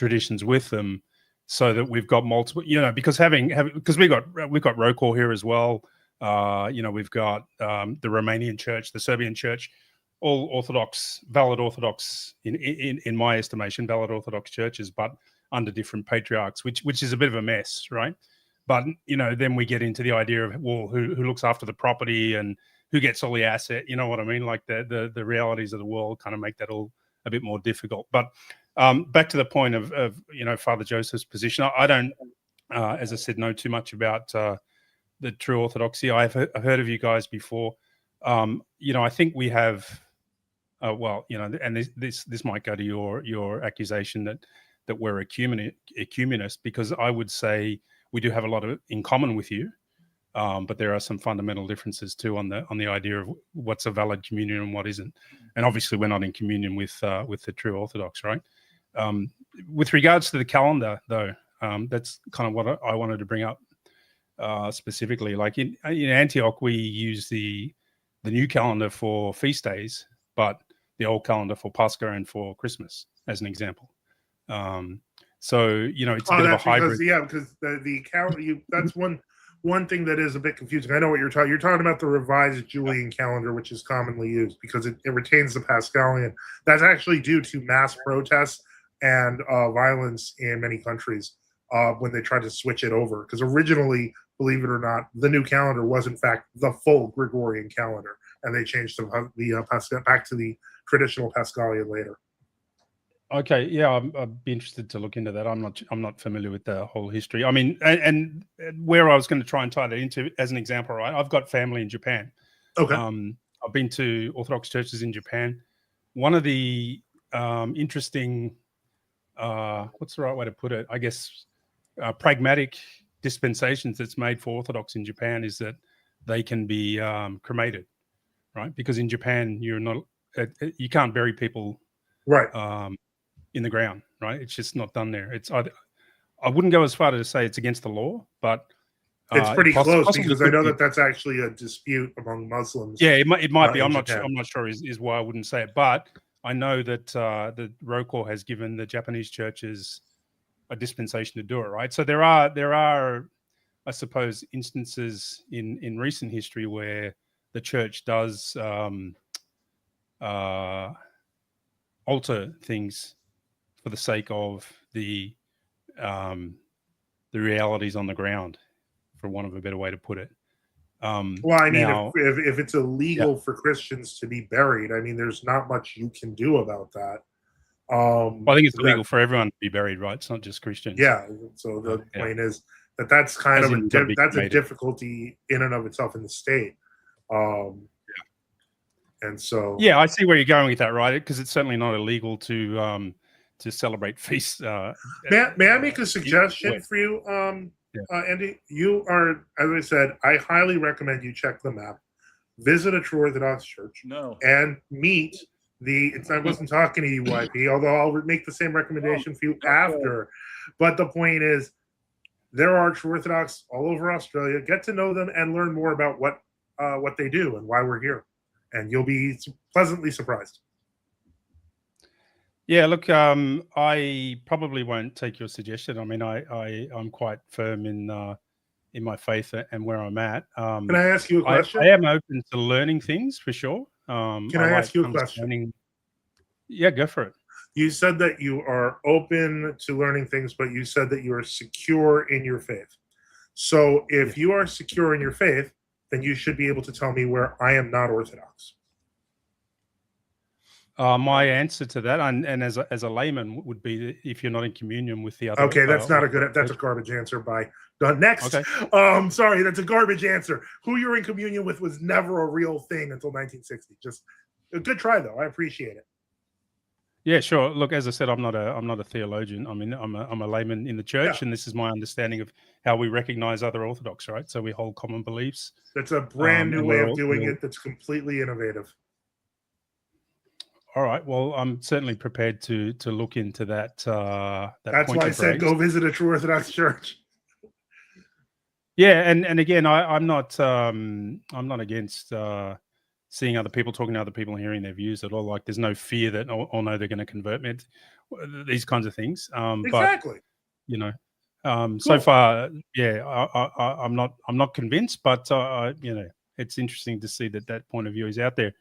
traditions with them, so that we've got multiple. Because because we've got Rokor here as well. We've got the Romanian church, the Serbian church, all Orthodox, valid Orthodox in my estimation, valid Orthodox churches, but under different patriarchs, which is a bit of a mess, right? But then we get into the idea of, well, who looks after the property and who gets all the asset. You know what I mean? Like the realities of the world kind of make that all a bit more difficult. But back to the point of Father Joseph's position, I don't, as I said, know too much about the true orthodoxy. I've heard of you guys before. I think we have. And this might go to your accusation that we're ecumenist, because I would say we do have a lot in common with you, but there are some fundamental differences too on the idea of what's a valid communion and what isn't. And obviously, we're not in communion with the true Orthodox, right? With regards to the calendar, though, that's kind of what I wanted to bring up specifically. Like in Antioch, we use the new calendar for feast days, but the old calendar for Pascha and for Christmas, as an example. So it's a bit of a hybrid. Because the calendar, that's one thing that is a bit confusing. I know what you're talking. You're talking about the revised Julian calendar, which is commonly used because it retains the Paschalian. That's actually due to mass protests and violence in many countries when they tried to switch it over. Because originally, believe it or not, the new calendar was in fact the full Gregorian calendar, and they changed the back to the traditional Paschalian later. Okay, yeah, I'd be interested to look into that. I'm not familiar with the whole history. I mean, and where I was going to try and tie that into as an example, right? I've got family in Japan. Okay. I've been to Orthodox churches in Japan. One of the interesting, what's the right way to put it? I guess pragmatic dispensations that's made for Orthodox in Japan is that they can be cremated, right? Because in Japan, you can't bury people, right, in the ground, right? It's just not done there. I wouldn't go as far to say it's against the law, but it's pretty close, because I know that's actually a dispute among Muslims. Yeah, it might be. I'm not sure is why I wouldn't say it, but I know that the Rokor has given the Japanese churches a dispensation to do it, right? So there are, I suppose, instances in recent history where the church does alter things for the sake of the realities on the ground, for want of a better way to put it. Well, I mean, if it's illegal for Christians to be buried, I mean, there's not much you can do about that. Well, I think it's illegal for everyone to be buried, right? It's not just Christians. Yeah. So the point is that's kind of a difficulty in and of itself in the state. And so, yeah, I see where you're going with that, right? Because it's certainly not illegal to celebrate feasts. May I make a suggestion for you, Andy? You are, as I said, I highly recommend you check the map, visit a true Orthodox church, and meet I wasn't talking to you, YP, although I'll make the same recommendation for you after. But the point is, there are true Orthodox all over Australia. Get to know them and learn more about what they do and why we're here. And you'll be pleasantly surprised. Yeah, look, I probably won't take your suggestion. I mean, I'm quite firm in my faith and where I'm at. Can I ask you a question? I am open to learning things for sure. Can I ask you a question? Yeah, go for it. You said that you are open to learning things, but you said that you are secure in your faith. So if you are secure in your faith, then you should be able to tell me where I am not Orthodox. My answer to that, and as a layman, would be that if you're not in communion with the other. Okay, that's not a good. That's a garbage answer. Bye. Next. Okay. Sorry, that's a garbage answer. Who you're in communion with was never a real thing until 1960. Just a good try, though. I appreciate it. Yeah, sure. Look, as I said, I'm not a theologian. I mean, I'm a layman in the church, and this is my understanding of how we recognize other Orthodox, right? So we hold common beliefs. That's a brand new way of doing it. That's completely innovative. All right. Well, I'm certainly prepared to look into that. That's why I said go visit a true Orthodox church. Yeah, and again, I'm not against seeing other people, talking to other people, and hearing their views at all. Like, there's no fear that, oh no, they're going to convert me. these kinds of things. Exactly. But so far, I'm not convinced, but it's interesting to see that point of view is out there.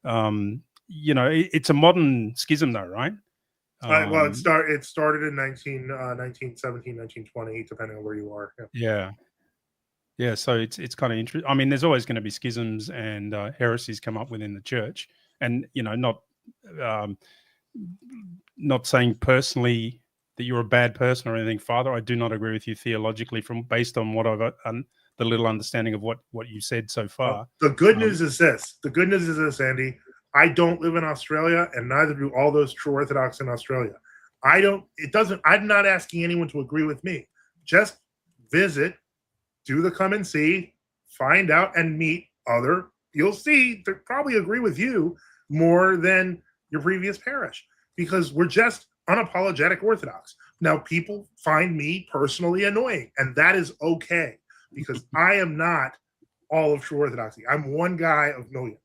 It's a modern schism, though, right? Well, it started in 1917, 1920, depending on where you are. Yeah. So it's kind of interesting. I mean, there's always going to be schisms and heresies come up within the church, and not saying personally that you're a bad person or anything, Father. I do not agree with you theologically based on what I've the little understanding of what you said so far. The good news is this. The good news is this, Andy. I don't live in Australia, and neither do all those true Orthodox in Australia. I'm not asking anyone to agree with me. Just visit, do the come and see, find out, and meet other. You'll see they probably agree with you more than your previous parish, because we're just unapologetic Orthodox. Now, people find me personally annoying, and that is okay, because I am not all of true Orthodoxy. I'm one guy of millions.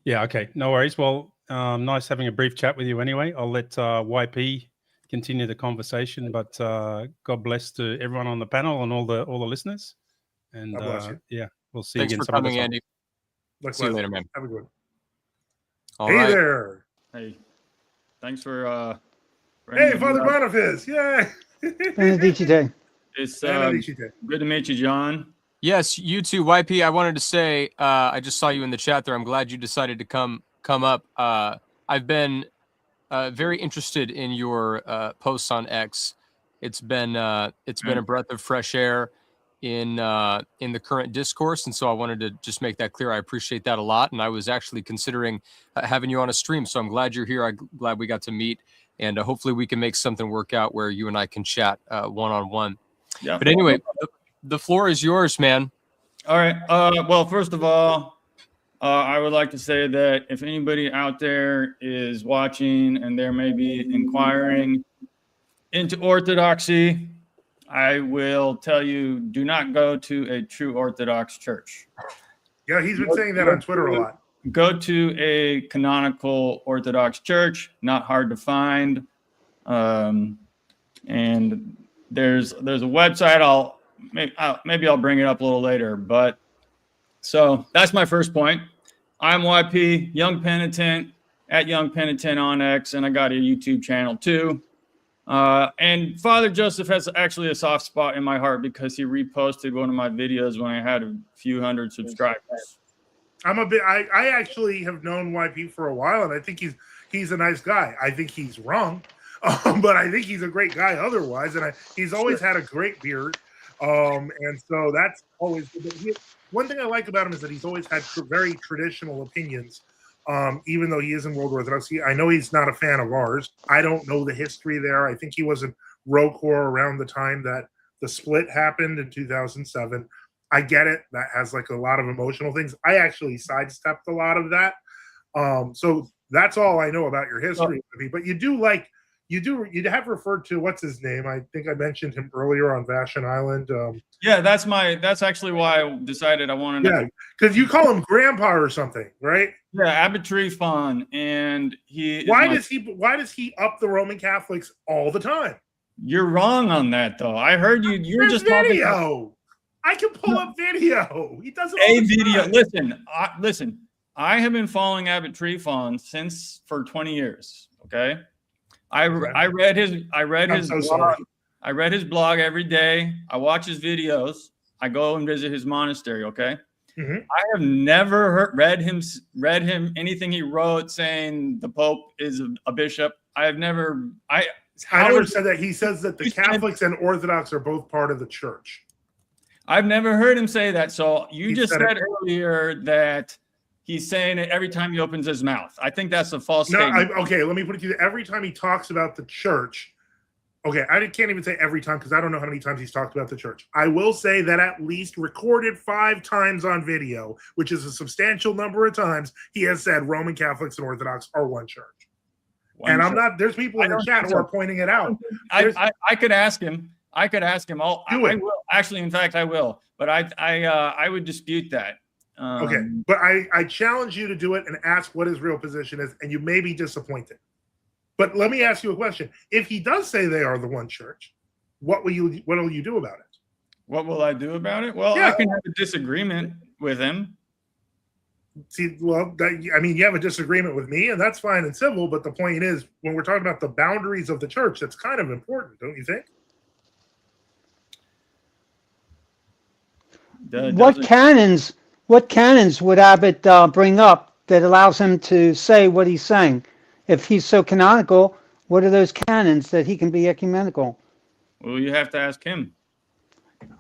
Yeah, okay. No worries. Well, nice having a brief chat with you anyway. I'll let YP continue the conversation, but God bless to everyone on the panel and all the listeners. And God bless you. Yeah, we'll see Thanks you again. for coming, Andy. See you later, man. Have a good one. Hey right. There. Hey, thanks for hey, Father Boniface. Yay. Benedicite. It's good to meet you, John. Yes, you too, YP. I wanted to say, I just saw you in the chat there. I'm glad you decided to come up. I've been very interested in your posts on X. It's been a breath of fresh air in the current discourse, and so I wanted to just make that clear. I appreciate that a lot, and I was actually considering having you on a stream. So I'm glad you're here. I'm glad we got to meet, and hopefully we can make something work out where you and I can chat one-on-one. Yeah. But anyway. The floor is yours, man. All right. Well, first of all, I would like to say that if anybody out there is watching and they're maybe inquiring into Orthodoxy, I will tell you, do not go to a true Orthodox church. Yeah, he's been saying that on Twitter a lot. Go to a canonical Orthodox church, not hard to find. And there's a website. Maybe I'll bring it up a little later, but so that's my first point. I'm YP, Young Penitent, at Young Penitent on X, and I got a YouTube channel too. And Father Joseph has actually a soft spot in my heart because he reposted one of my videos when I had a few hundred subscribers. I actually have known YP for a while, and I think he's a nice guy. I think he's wrong, but I think he's a great guy otherwise, and he's always had a great beard. And so that's always good. One thing I like about him is that he's always had very traditional opinions, even though he is in World Orthodoxy. I know he's not a fan of ours. I don't know the history there. I think he was in ROCOR around the time that the split happened in 2007. I get it. That has like a lot of emotional things. I actually sidestepped a lot of that. So that's all I know about your history. But you have referred to what's his name? I think I mentioned him earlier on Vashon Island. Yeah, that's actually why I decided I wanted to. Yeah, because you call him Grandpa or something, right? Yeah, Abbot Trifon, and Why does he up the Roman Catholics all the time? You're wrong on that, though. I heard you. You were just video. I can pull up video. He doesn't. A video. Listen. I have been following Abbot Trifon for 20 years. Okay. I read his blog every day. I watch his videos. I go and visit his monastery. Okay. Mm-hmm. I have never read him anything he wrote saying the Pope is a bishop. I never said that. He says that the Catholics and Orthodox are both part of the church. I've never heard him say that. So you just said earlier that he's saying it every time he opens his mouth. I think that's a false statement. Okay, let me put it to you. Every time he talks about the church, okay, I can't even say every time because I don't know how many times he's talked about the church. I will say that at least recorded 5 times on video, which is a substantial number of times, he has said Roman Catholics and Orthodox are one church. There's people in the chat who are pointing it out. I could ask him. I will. Actually, in fact, I will. But I would dispute that. Okay, but I challenge you to do it and ask what his real position is, and you may be disappointed. But let me ask you a question. If he does say they are the one church, what will you do about it? What will I do about it? Well, I can have a disagreement with him. See, well, you have a disagreement with me, and that's fine and civil, but the point is, when we're talking about the boundaries of the church, that's kind of important, don't you think? What canons would Abbott bring up that allows him to say what he's saying? If he's so canonical, what are those canons that he can be ecumenical? Well, you have to ask him.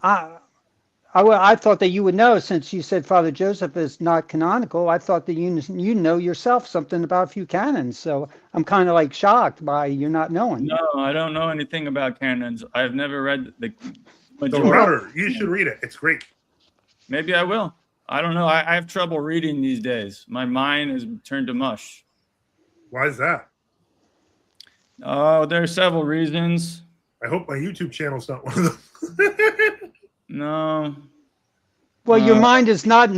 I thought that you would know, since you said Father Joseph is not canonical. I thought that you know yourself something about a few canons. So I'm kind of like shocked by you not knowing. No, I don't know anything about canons. I've never read the majority. You should read it. It's great. Maybe I will. I don't know. I have trouble reading these days. My mind is turned to mush. Why is that? Oh, there are several reasons. I hope my YouTube channel's not one of them. No. Well, your mind is not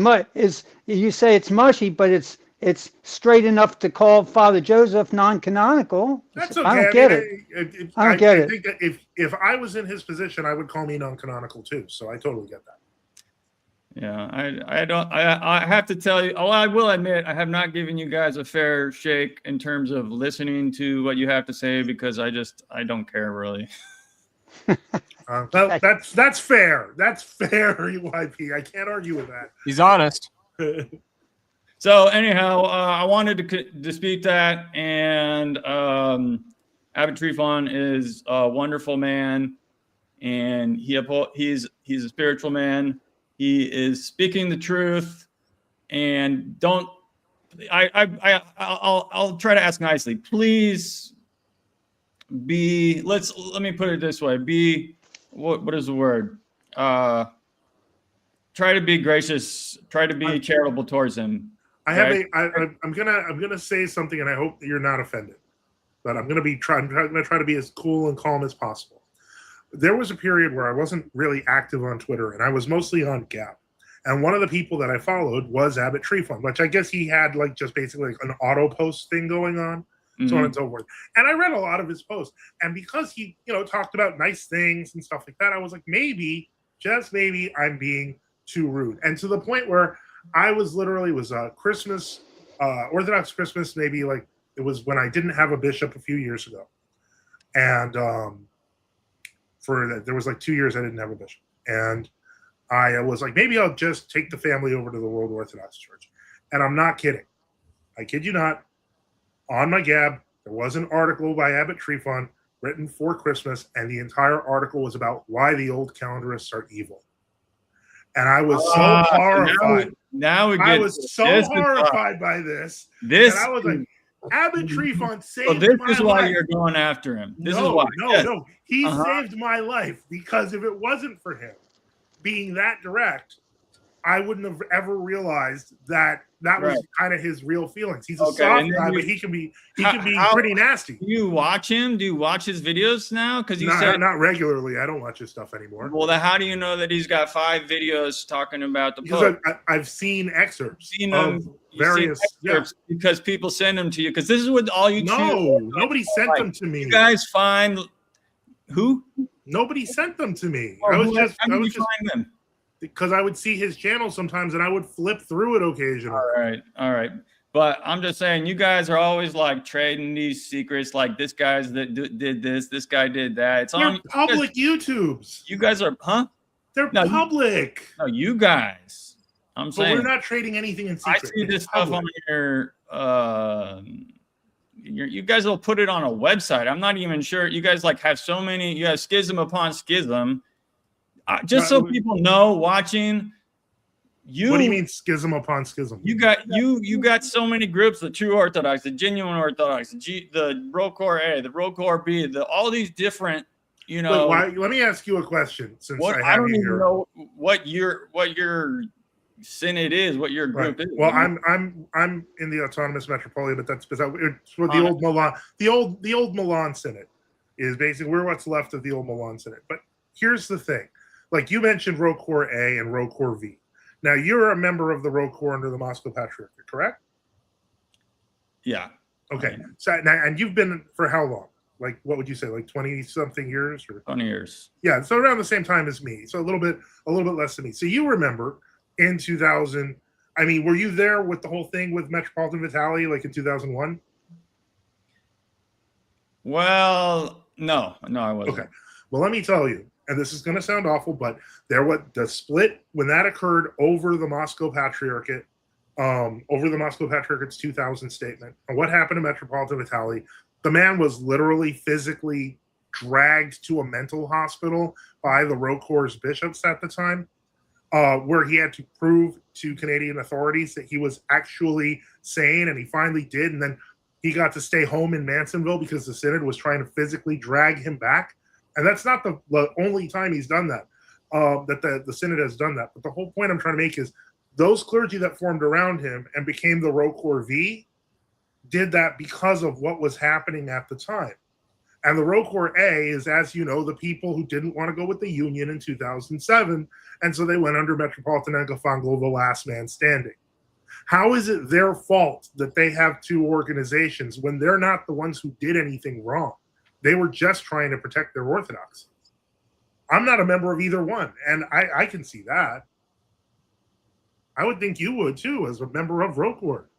you say it's mushy, but it's straight enough to call Father Joseph non-canonical. That's okay. I don't get it. I think that if I was in his position, I would call me non-canonical too. So I totally get that. Yeah, I have to tell you, I will admit, I have not given you guys a fair shake in terms of listening to what you have to say, because I don't care really. Well, that's fair. That's fair, UYP. I can't argue with that. He's honest. So anyhow, I wanted to dispute that, and Abbot Trifon is a wonderful man, and he's a spiritual man. He is speaking the truth, and I'll try to ask nicely. Please let me put it this way. What is the word? Try to be gracious. Try to be charitable towards him. I'm gonna say something, and I hope that you're not offended. But I'm gonna try to be as cool and calm as possible. There was a period where I wasn't really active on Twitter, and I was mostly on Gap. And one of the people that I followed was Abbot Trifon, which I guess he had just basically an auto post thing going on, so on and so forth. And I read a lot of his posts, and because he talked about nice things and stuff like that, I was like, maybe, just maybe, I'm being too rude. And to the point where I was literally Christmas, Orthodox Christmas, maybe it was when I didn't have a bishop a few years ago, and there was 2 years I didn't have a bishop, and I was like, maybe I'll just take the family over to the World Orthodox Church. And I'm not kidding. I kid you not. On my Gab, there was an article by Abbot Trifon written for Christmas, and the entire article was about why the old calendarists are evil. And I was so horrified. I was so horrified by this. And I was like, Abbot Trifon saved my life. This is why you're going after him. This is why. No. He saved my life, because if it wasn't for him being that direct, I wouldn't have ever realized that was kind of his real feelings. He's a soft guy, but he can be pretty nasty. Do you watch him? Do you watch his videos now? Because not regularly. I don't watch his stuff anymore. Well, then how do you know that he's got 5 videos talking about the Pope? Pope? I've seen excerpts. Because people send them to you. Because this is what all you. Nobody sent them to me. You guys find who? Nobody sent them to me. How did you find them? Because I would see his channel sometimes, and I would flip through it occasionally. All right. But I'm just saying, you guys are always trading these secrets. Like, this guy's that did this guy did that. It's on public YouTubes. You guys are, huh? They're public. You guys. I'm saying we're not trading anything in secret. I see this stuff on your. You guys will put it on a website. I'm not even sure. You guys have so many. You have schism upon schism. So people know watching. What do you mean schism upon schism? You got so many groups: the True Orthodox, the Genuine Orthodox, the Rocore A, the Rocore B, all these different. Wait, let me ask you a question. Since I don't even know what your synod is, what your group is. Well, I'm in the Autonomous Metropolia, but that's because it's for the old Milan. The old Milan synod is basically we're what's left of the old Milan synod. But here's the thing: you mentioned Rocore A and Rocore V. Now, you're a member of the Row Corps under the Moscow Patriarchate, correct? Yeah. Okay. So now, and you've been for how long? Like, what would you say, like 20-something years? Or 20 years. Yeah, so around the same time as me. So a little bit less than me. So you remember in 2000, I mean, were you there with the whole thing with Metropolitan Vitaly, like in 2001? Well, no, I wasn't. Okay. Well, let me tell you, and this is going to sound awful, but the split, when that occurred over the Moscow Patriarchate, over the Moscow Patriarchate's 2000 statement, and what happened to Metropolitan Vitaly, the man was literally physically dragged to a mental hospital by the Row Corps' bishops at the time, where he had to prove to Canadian authorities that he was actually sane, and he finally did. And then he got to stay home in Mansonville because the synod was trying to physically drag him back. And that's not the only time he's done that, that the synod has done that. But the whole point I'm trying to make is those clergy that formed around him and became the Row Corps V did that because of what was happening at the time. And the Row Corps A is, as you know, the people who didn't want to go with the Union in 2007, and so they went under Metropolitan Enkefangel, the last man standing. How is it their fault that they have two organizations when they're not the ones who did anything wrong? They were just trying to protect their orthodoxy. I'm not a member of either one, and I can see that. I would think you would too, as a member of Row Corps.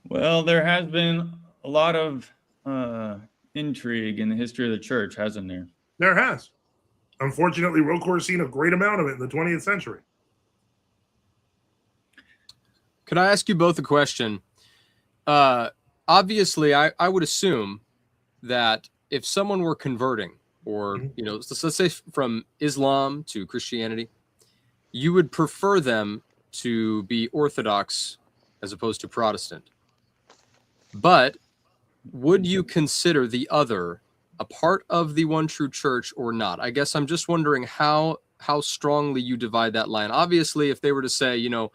Well, there has been a lot of intrigue in the history of the church, hasn't there? There has. Unfortunately, Row Corps has seen a great amount of it in the 20th century. Could I ask you both a question? Obviously, I would assume that if someone were converting, or let's say from Islam to Christianity, you would prefer them to be Orthodox as opposed to Protestant. But would you consider the other a part of the one true church or not? I guess I'm just wondering how strongly you divide that line. Obviously, if they were to say, I'm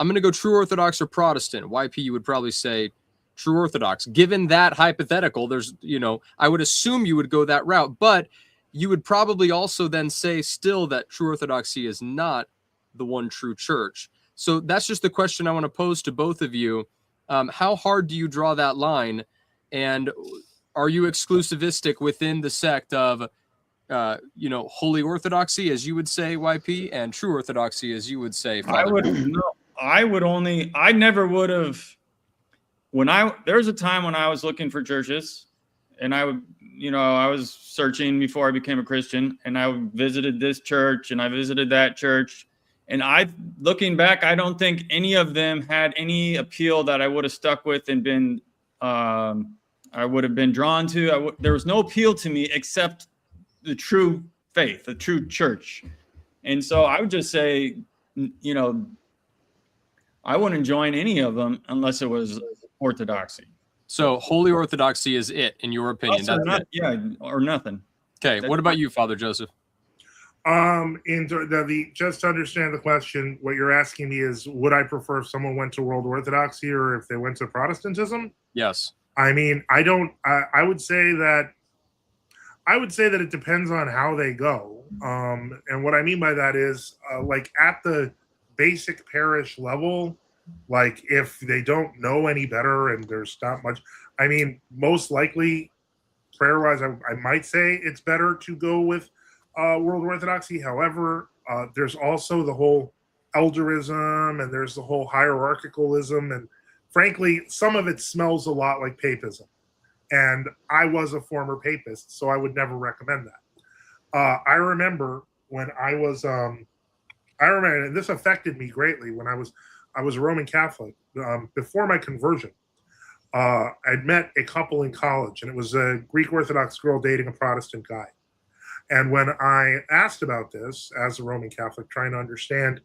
going to go true Orthodox or Protestant, YP, you would probably say true Orthodox. Given that hypothetical, there's, I would assume you would go that route, but you would probably also then say still that true Orthodoxy is not the one true church. So that's just the question I want to pose to both of you. How hard do you draw that line? And are you exclusivistic within the sect of, Holy Orthodoxy, as you would say, YP, and true Orthodoxy, as you would say, Father? I never would have. There was a time when I was looking for churches, and I was searching before I became a Christian, and I visited this church and I visited that church. And looking back, I don't think any of them had any appeal that I would have stuck with and been, I would have been drawn to. There was no appeal to me except the true faith, the true church. And so I would just say, I wouldn't join any of them unless it was Orthodoxy. So Holy Orthodoxy is it, in your opinion? Or nothing. Okay. What about you, Father Joseph? Just to understand the question, what you're asking me is, would I prefer if someone went to World Orthodoxy or if they went to Protestantism? Yes. I mean, I would say that it depends on how they go. And what I mean by that is, like at the basic parish level, like if they don't know any better and there's not much, I mean, most likely prayer-wise, I might say it's better to go with World Orthodoxy. However, there's also the whole elderism and there's the whole hierarchicalism, and frankly, some of it smells a lot like papism. And I was a former papist, so I would never recommend that. I remember when I was, and this affected me greatly when I was a Roman Catholic. Before my conversion, I'd met a couple in college, and it was a Greek Orthodox girl dating a Protestant guy. And when I asked about this as a Roman Catholic, trying to understand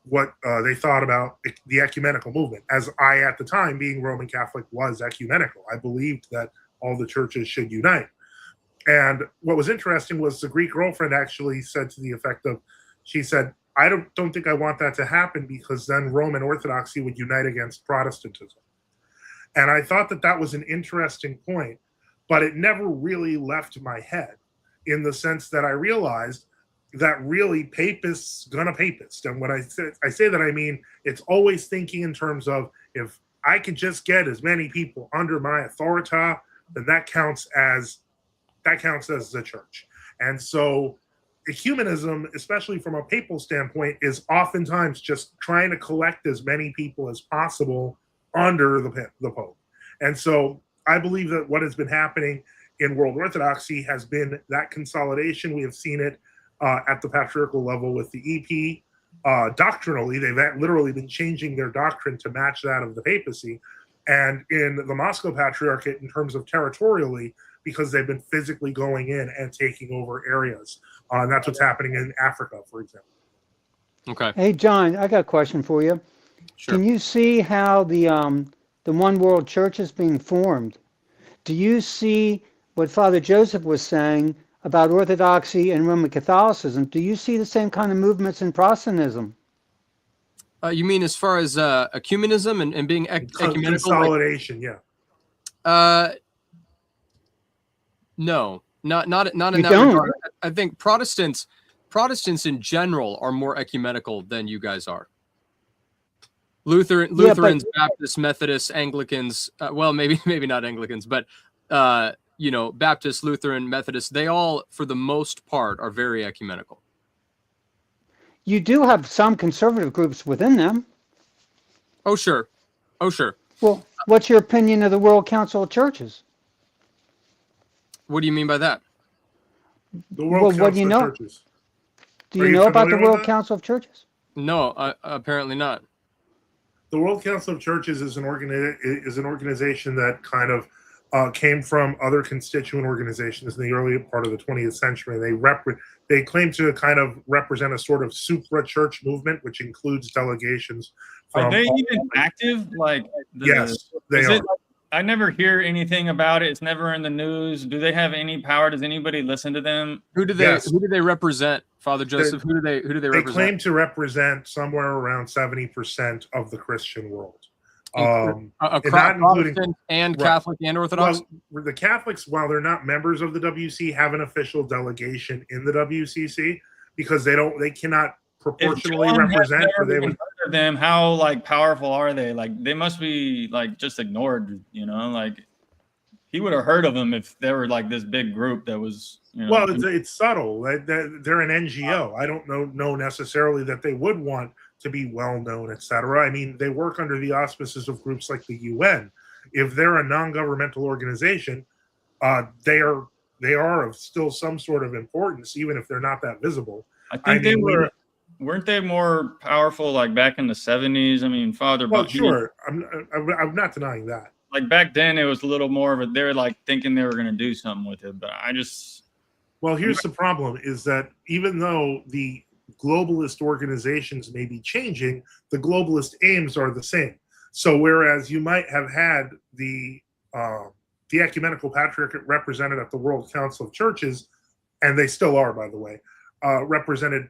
what they thought about the ecumenical movement, as I, at the time, being Roman Catholic, was ecumenical. I believed that all the churches should unite. And what was interesting was the Greek girlfriend actually said to the effect of, she said, I don't think I want that to happen because then Roman Orthodoxy would unite against Protestantism. And I thought that was an interesting point, but it never really left my head, in the sense that I realized that really papists gonna papist. And when I say that, I mean it's always thinking in terms of, if I could just get as many people under my authority, then that counts as the church. And so ecumenism, especially from a papal standpoint, is oftentimes just trying to collect as many people as possible under the Pope. And so I believe that what has been happening in world orthodoxy has been that consolidation. We have seen it at the patriarchal level with the EP. Doctrinally, they've literally been changing their doctrine to match that of the papacy. And in the Moscow Patriarchate, in terms of territorially, because they've been physically going in and taking over areas. And that's what's happening in Africa, for example. Okay. Hey, John, I got a question for you. Sure. Can you see how the one world church is being formed? Do you see what Father Joseph was saying about Orthodoxy and Roman Catholicism? Do you see the same kind of movements in Protestantism? You mean as far as ecumenism and being ecumenical? Consolidation, yeah. No, not in You that don't? regard. I think Protestants in general are more ecumenical than you guys are. Lutherans, Baptists, Methodists, Anglicans. Well, maybe not Anglicans, but Baptist, Lutheran, Methodist. They all, for the most part, are very ecumenical. You do have some conservative groups within them. Oh, sure. Well, what's your opinion of the World Council of Churches? What do you mean by that? The World Council of Churches. Do you know about the World Council of Churches? No, apparently not. The World Council of Churches is an organization that kind of came from other constituent organizations in the early part of the 20th century. They claim to kind of represent a sort of supra-church movement, which includes delegations. Are they even active? Yes, they are. I never hear anything about it. It's never in the news. Do they have any power? Does anybody listen to them? Who do they represent, Father Joseph? Who do they represent? They claim to represent somewhere around 70% of the Christian world. Not Protestant and Catholic and Orthodox? Well, the Catholics, while they're not members of the WC, have an official delegation in the WCC because they cannot proportionally represent, or they would them. How powerful are they? They must be just ignored, he would have heard of them if they were this big group that was well, it's subtle. They're an NGO. I don't know necessarily that they would want to be well known, etc. I mean, they work under the auspices of groups like the UN. If they're a non-governmental organization, they are of still some sort of importance, even if they're not that visible. I think weren't they more powerful back in the 70s? I mean, Father. Well, sure. I'm not denying that. Back then, it was a little more of a. They were thinking they were going to do something with it, but Well, here's the problem: is that even though the globalist organizations may be changing, the globalist aims are the same. So, whereas you might have had the ecumenical patriarchate represented at the World Council of Churches, and they still are, by the way, represented,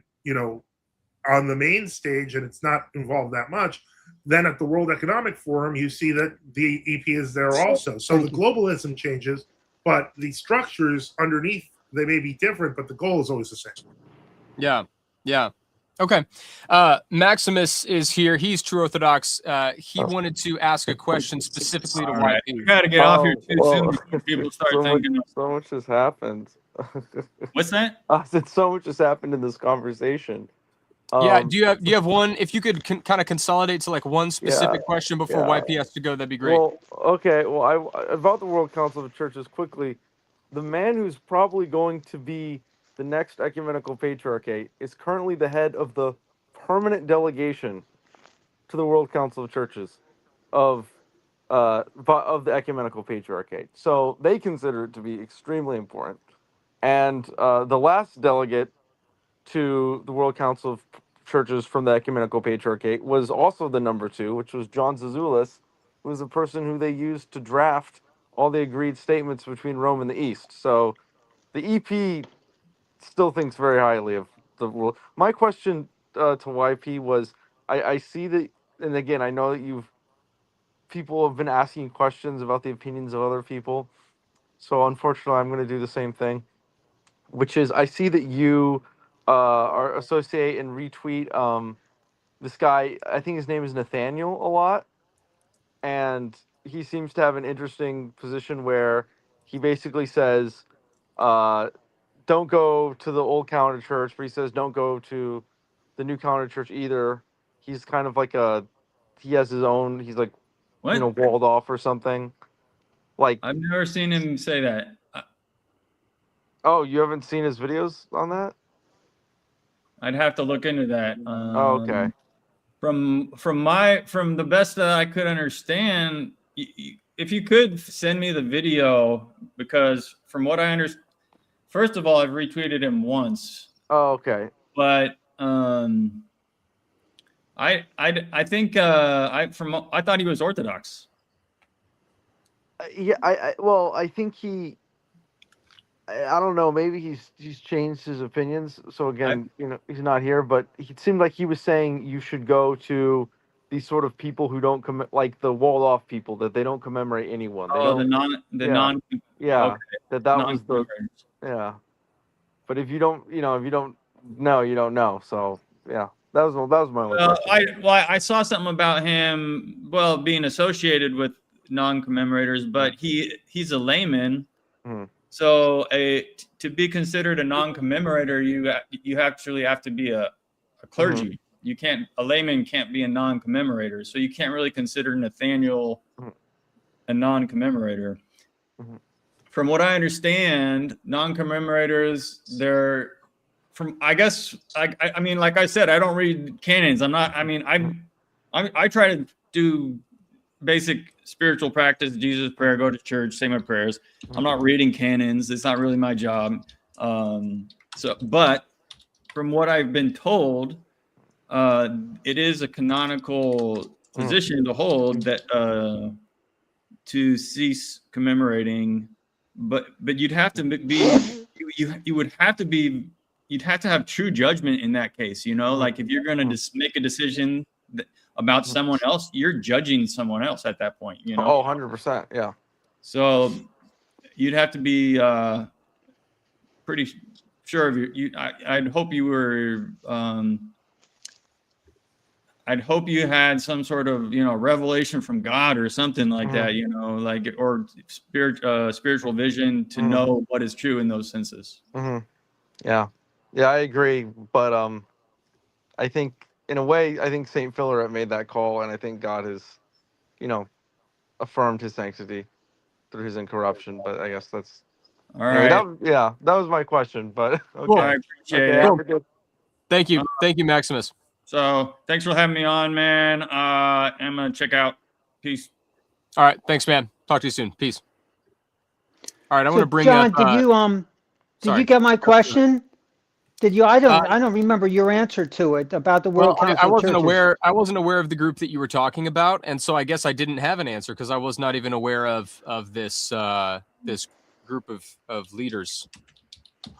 on the main stage, and it's not involved that much. Then at the World Economic Forum, you see that the EP is there also. So the globalism changes, but the structures underneath, they may be different, but the goal is always the same. Yeah. Okay. Maximus is here. He's true Orthodox. He wanted to ask a question specifically to YP. You got to get off here too soon before people start thinking. So much has happened. What's that? I said so much has happened in this conversation. Do you have one? If you could kind of consolidate to one specific question before YP has to go, that'd be great. Well, okay. Well, about the World Council of Churches quickly. The man who's probably going to be the next ecumenical patriarchate is currently the head of the permanent delegation to the World Council of Churches of the ecumenical patriarchate. So they consider it to be extremely important. And the last delegate to the World Council of Churches from the ecumenical patriarchate was also the number 2, which was John Zazoulis, who was the person who they used to draft all the agreed statements between Rome and the East. So the EP still thinks very highly of the world. My question to YP was, I see that, and again, I know that people have been asking questions about the opinions of other people. So unfortunately, I'm going to do the same thing, which is I see that you or associate and retweet this guy. I think his name is Nathaniel a lot, and he seems to have an interesting position where he basically says, "Don't go to the old calendar church," but he says, "Don't go to the new calendar church either." He's kind of like he has his own. He's like, What? walled off or something. Like, I've never seen him say that. oh, you haven't seen his videos on that? I'd have to look into that. Oh, okay. From the best that I could understand, if you could send me the video, because from what I understand, first of all, I've retweeted him once. Oh, okay. But I think I thought he was Orthodox. Yeah, I think I don't know. Maybe he's changed his opinions. So again, he's not here, but it seemed like he was saying you should go to these sort of people who don't like the walled off people, that they don't commemorate anyone. They don't, okay. that was the But if you don't, if you don't know, you don't know. So yeah, that was my only question. I saw something about him, being associated with non-commemorators, but he's a layman. Mm-hmm. So to be considered a non-commemorator, you actually have to be a clergy. Mm-hmm. A layman can't be a non-commemorator. So you can't really consider Nathaniel a non-commemorator. Mm-hmm. From what I understand, non-commemorators, they're from, I guess, I mean, like I said, I don't read canons. I try to do basic spiritual practice, Jesus prayer, go to church, say my prayers. I'm not reading canons. It's not really my job. But from what I've been told, it is a canonical position to hold that to cease commemorating, but you'd have to be you'd have to have true judgment in that case. Like if you're going to just make a decision about someone else, you're judging someone else at that point, Oh, 100%. Yeah. So you'd have to be pretty sure of I'd hope you were, I'd hope you had some sort of, revelation from God or something like that, or spiritual vision to know what is true in those senses. Yeah. Yeah, I agree. But I think, in a way, St. Philaret made that call, and I think God has, affirmed his sanctity through his incorruption. But I guess that's all right. That was my question. But okay, cool. I appreciate it. Cool. Thank you, Maximus. So thanks for having me on, man. I'm gonna check out. Peace. All right, thanks, man. Talk to you soon. Peace. All right, I want to bring John, up. Did you get my question? Did you? I don't remember your answer to it about the World Council I wasn't of Churches. aware. I wasn't aware of the group that you were talking about, and so I guess I didn't have an answer because I was not even aware of this this group of leaders.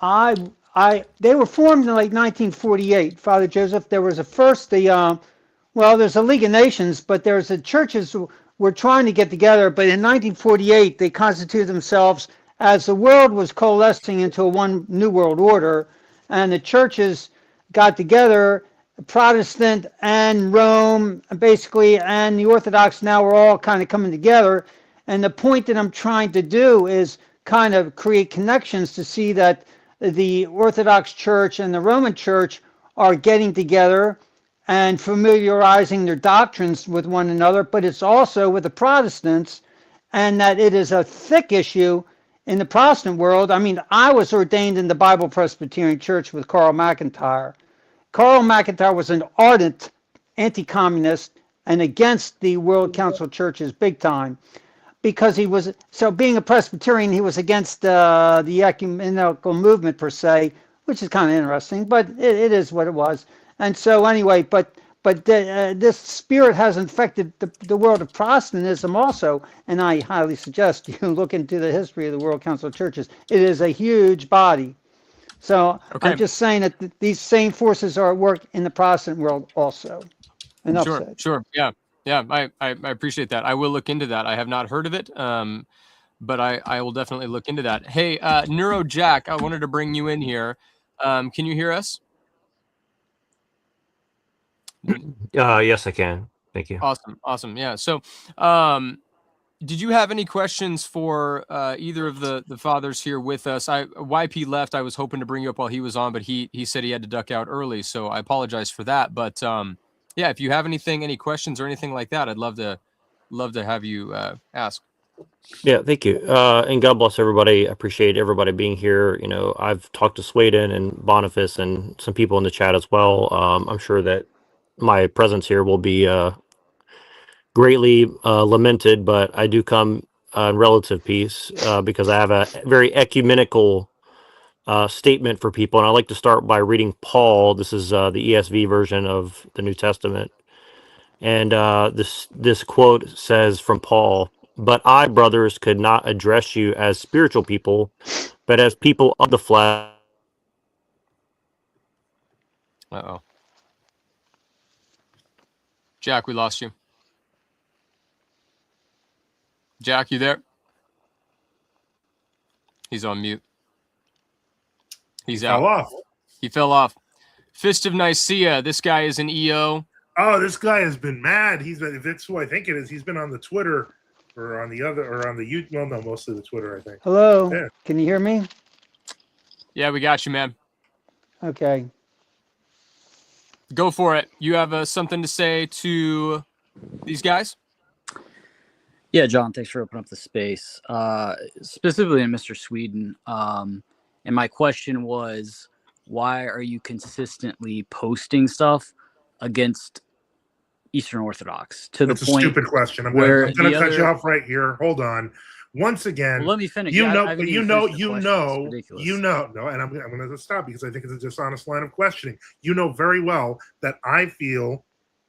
They were formed in like 1948. Father Joseph, there was there's a League of Nations, but there's the churches who were trying to get together. But in 1948, they constituted themselves as the world was coalescing into one new world order. And the churches got together, Protestant and Rome, basically, and the Orthodox now are all kind of coming together. And the point that I'm trying to do is kind of create connections to see that the Orthodox Church and the Roman Church are getting together and familiarizing their doctrines with one another, but it's also with the Protestants, and that it is a thick issue in the Protestant world. I mean, I was ordained in the Bible Presbyterian Church with Carl McIntyre. Carl McIntyre was an ardent anti-communist and against the World Council Churches big time, because he was, so being a Presbyterian, he was against the ecumenical movement per se, which is kind of interesting, but it is what it was. And so anyway, but this spirit has infected the world of Protestantism also, and I highly suggest you look into the history of the World Council of Churches. It is a huge body. So okay. I'm just saying that these same forces are at work in the Protestant world also. Enough said. Sure. Yeah. I appreciate that. I will look into that. I have not heard of it, but I will definitely look into that. Hey, Neuro Jack, I wanted to bring you in here. Can you hear us? Yes, I can. Thank you. Awesome. Yeah. So, did you have any questions for either of the fathers here with us? YP left. I was hoping to bring you up while he was on, but he said he had to duck out early, so I apologize for that. But yeah, if you have any questions or anything like that, I'd love to have you ask. Yeah, thank you. And God bless everybody. I appreciate everybody being here. You know, I've talked to Sweden and Boniface and some people in the chat as well. I'm sure that my presence here will be greatly lamented, but I do come in relative peace because I have a very ecumenical statement for people. And I like to start by reading Paul. This is the ESV version of the New Testament. And this quote says from Paul, "But I, brothers, could not address you as spiritual people, but as people of the flesh." Uh-oh. Jack, we lost you. Jack, you there? He's on mute. He's out. Fell off. He fell off. Fist of Nicaea. This guy is an EO. Oh, this guy has been mad. If that's who I think it is, he's been on the Twitter or on the YouTube. Well, no, mostly the Twitter, I think. Hello. Yeah. Can you hear me? Yeah, we got you, man. Okay. Go for it. You have something to say to these guys? Yeah, John, thanks for opening up the space. Specifically in Mr. Sweden. And my question was, why are you consistently posting stuff against Eastern Orthodox to That's the point? That's a stupid question. I'm where going to cut you off right here. Hold on. Once again, well, let me finish. No, and I'm going to stop because I think it's a dishonest line of questioning. You know very well that I feel,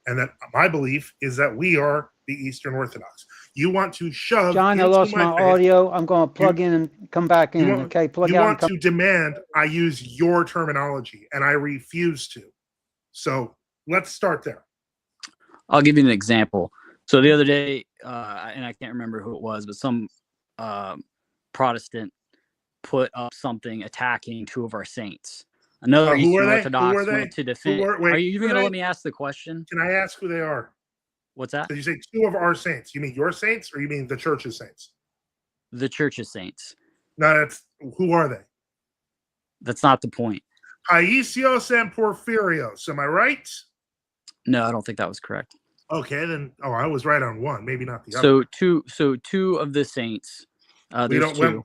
and that my belief is that we are the Eastern Orthodox. You want to shove. John, I lost my audio. I'm going to plug in and come back in. Okay, plug out. You want to demand I use your terminology, and I refuse to. So let's start there. I'll give you an example. So the other day, and I can't remember who it was, but some Protestant put up something attacking two of our saints. Another Eastern Orthodox went to defend. Are you even going to let me ask the question? Can I ask who they are? What's that? Did you say two of our saints? You mean your saints, or you mean the church's saints? The church's saints. No, who are they? That's not the point. Paisios and Porphyrios. Am I right? No, I don't think that was correct. Okay, then. Oh, I was right on one, maybe not the other. So two of the saints. There's two.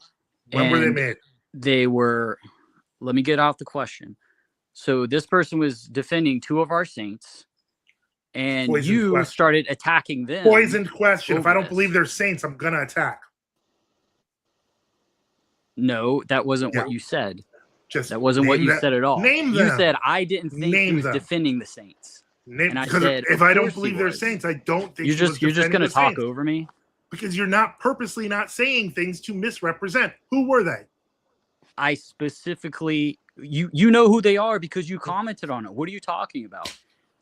When were they made? They were. Let me get out the question. So this person was defending two of our saints, and you started attacking them. Poisoned question. If I don't believe they're saints, I'm gonna attack. No, that wasn't what you said. That wasn't what you said at all. Name them. You said I didn't think he was defending the saints. And I said, if I don't believe they're saints, I don't think you're just going to talk over me because you're not purposely not saying things to misrepresent. Who were they? I specifically, you know who they are because you commented on it. What are you talking about?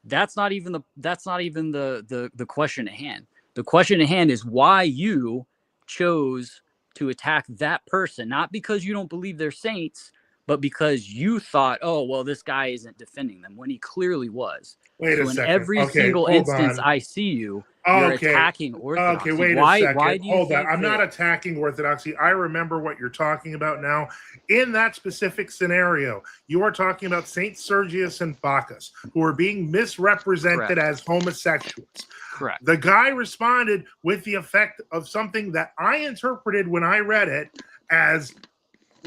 That's not even the question at hand. The question at hand is why you chose to attack that person, not because you don't believe they're saints, but because you thought, oh, well, this guy isn't defending them when he clearly was. Wait a second. In every single instance I see you, you're attacking Orthodoxy. Okay, wait a second. Why do you Hold on. I'm not attacking Orthodoxy. I remember what you're talking about now. In that specific scenario, you are talking about Saint Sergius and Bacchus, who are being misrepresented as homosexuals. Correct. The guy responded with the effect of something that I interpreted when I read it as,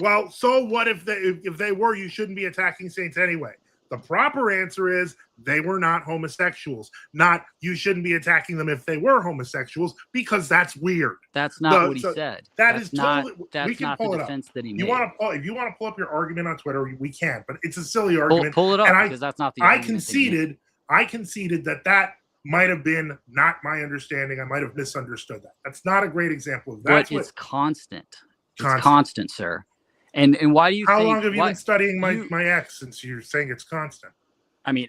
well, so what if they were? You shouldn't be attacking saints anyway. The proper answer is they were not homosexuals. Not you shouldn't be attacking them if they were homosexuals because that's weird. That's not what he said. That's totally. That's not the defense that he made. If you want to pull up your argument on Twitter, we can. But it's a silly argument. Pull it up because that's not the. I conceded that might have been not my understanding. I might have misunderstood that. That's not a great example of that. But it's constant. It's constant, sir. And why do you How long have you been studying my ex since you're saying it's constant? I mean,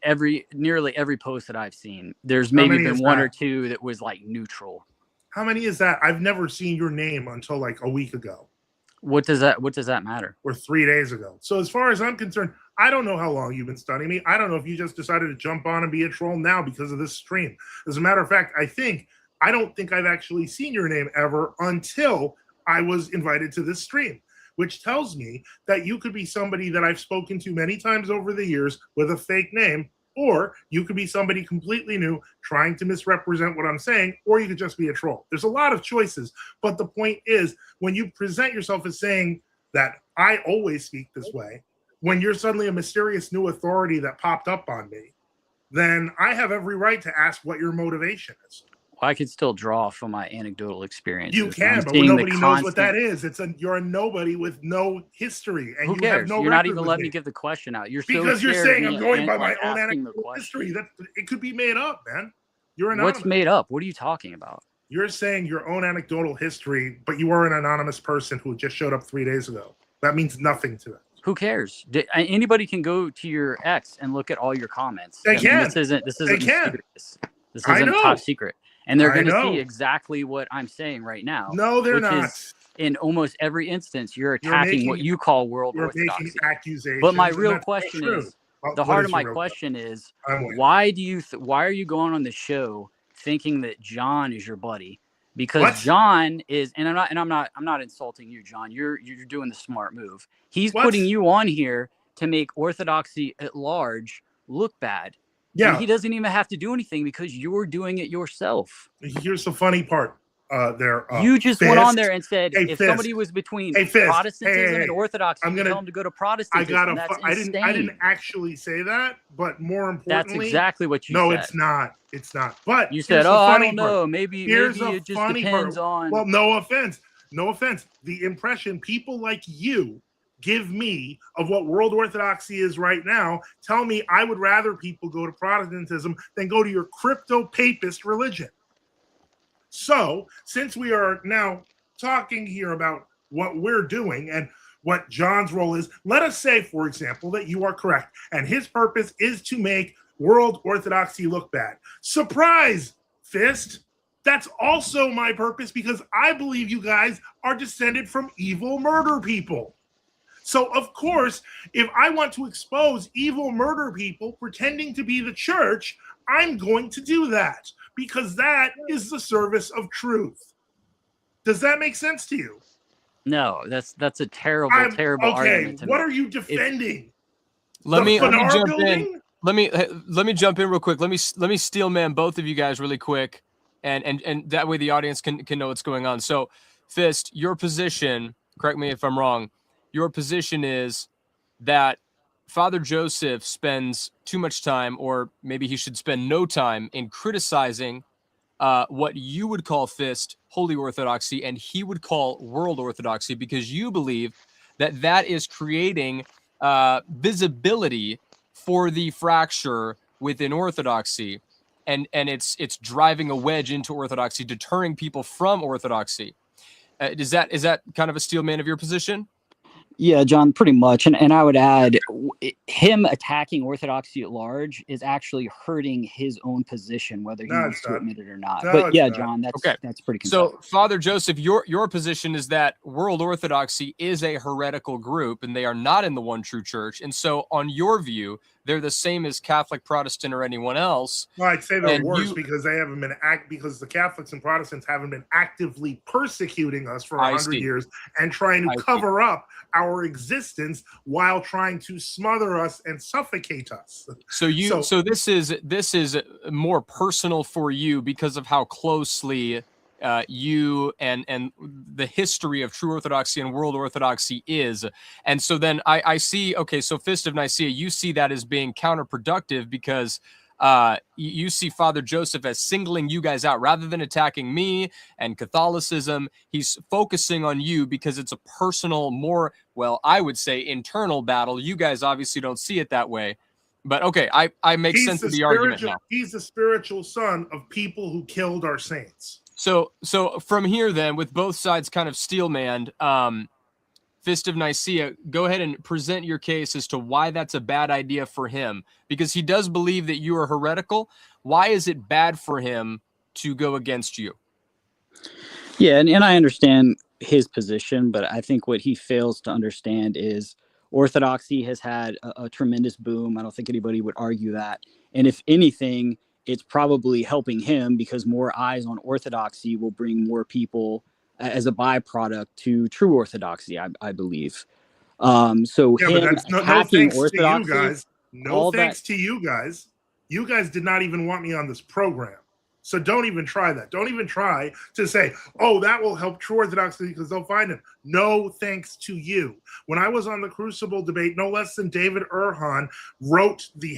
nearly every post that I've seen, there's maybe been one or two that was like neutral. How many is that? I've never seen your name until like a week ago. What does that matter? Or 3 days ago. So as far as I'm concerned, I don't know how long you've been studying me. I don't know if you just decided to jump on and be a troll now because of this stream. As a matter of fact, I don't think I've actually seen your name ever until I was invited to this stream, which tells me that you could be somebody that I've spoken to many times over the years with a fake name, or you could be somebody completely new trying to misrepresent what I'm saying, or you could just be a troll. There's a lot of choices, but the point is, when you present yourself as saying that I always speak this way, when you're suddenly a mysterious new authority that popped up on me, then I have every right to ask what your motivation is. Well, I could still draw from my anecdotal experience. You can, but nobody knows what that is. You're a nobody with no history, and who cares? You have no. You're not even letting me give the question out. Because you're saying I'm going by my own anecdotal history. That it could be made up, man. You're anonymous. What's made up? What are you talking about? You're saying your own anecdotal history, but you are an anonymous person who just showed up 3 days ago. That means nothing to it. Who cares? Anybody can go to your X and look at all your comments. They can. This isn't mysterious. This I isn't know. top secret. And they're going to know. see exactly what I'm saying right now. No, they're which not. Is, in almost every instance, you're attacking what you call world orthodoxy. Making accusations, but my real question is, the heart of my question is, why are you going on the show thinking that John is your buddy? Because John is, and I'm not insulting you, John. You're doing the smart move. He's putting you on here to make orthodoxy at large look bad. Yeah, and he doesn't even have to do anything because you're doing it yourself. Here's the funny part. You just went on there and said if somebody was between Protestantism and Orthodoxy, I'm gonna tell them to go to Protestantism. I didn't actually say that, but more importantly, that's exactly what you said. No, it's not. It's not. But you said, "Oh, I don't know. Maybe it just depends on." Well, no offense. The impression people like you give me of what world orthodoxy is right now tell me I would rather people go to Protestantism than go to your crypto-papist religion. So, since we are now talking here about what we're doing and what John's role is, let us say, for example, that you are correct, and his purpose is to make world orthodoxy look bad. Surprise, Fist! That's also my purpose because I believe you guys are descended from evil murder people. So, of course, if I want to expose evil murder people pretending to be the church, I'm going to do that because that is the service of truth. Does that make sense to you? No, that's a terrible argument to what me. are you defending? Let me jump in. Let me jump in real quick. Let me steel man both of you guys really quick, and that way the audience can know what's going on. So, Fist, your position, correct me if I'm wrong, your position is that Father Joseph spends too much time, or maybe he should spend no time, in criticizing what you would call, Fist, Holy Orthodoxy, and he would call World Orthodoxy, because you believe that is creating visibility for the fracture within Orthodoxy, and it's driving a wedge into Orthodoxy, deterring people from Orthodoxy. Is that kind of a steel man of your position? Yeah, John, pretty much. And I would add, him attacking Orthodoxy at large is actually hurting his own position, whether he wants to admit it or not. But yeah, John, that's pretty consistent. So, Father Joseph, your position is that World Orthodoxy is a heretical group and they are not in the one true church. And so, on your view, they're the same as Catholic, Protestant, or anyone else. Well, I'd say they're worse because they haven't been because the Catholics and Protestants haven't been actively persecuting us for 100 years and trying to cover up our existence while trying to smother us and suffocate us. So this is more personal for you because of how closely you and the history of true Orthodoxy and World Orthodoxy is. And so then I see, okay, so Fist of Nicaea, you see that as being counterproductive because you see Father Joseph as singling you guys out rather than attacking me and Catholicism. He's focusing on you because it's a personal, more, well, I would say internal battle. You guys obviously don't see it that way. But okay, I make sense of the argument now. He's the spiritual son of people who killed our saints. So from here then, with both sides kind of steel-manned, Fist of Nicaea, go ahead and present your case as to why that's a bad idea for him, because he does believe that you are heretical. Why is it bad for him to go against you? Yeah, and I understand his position, but I think what he fails to understand is Orthodoxy has had a tremendous boom. I don't think anybody would argue that. And if anything, it's probably helping him because more eyes on Orthodoxy will bring more people as a byproduct to true Orthodoxy, I believe. So Yeah, him but that's no attacking thanks to you Orthodoxy, guys. No all thanks that. to you guys. You guys did not even want me on this program. So don't even try that. Don't even try to say, oh, that will help true Orthodoxy because they'll find him. No thanks to you. When I was on the Crucible debate, no less than David Erhan wrote the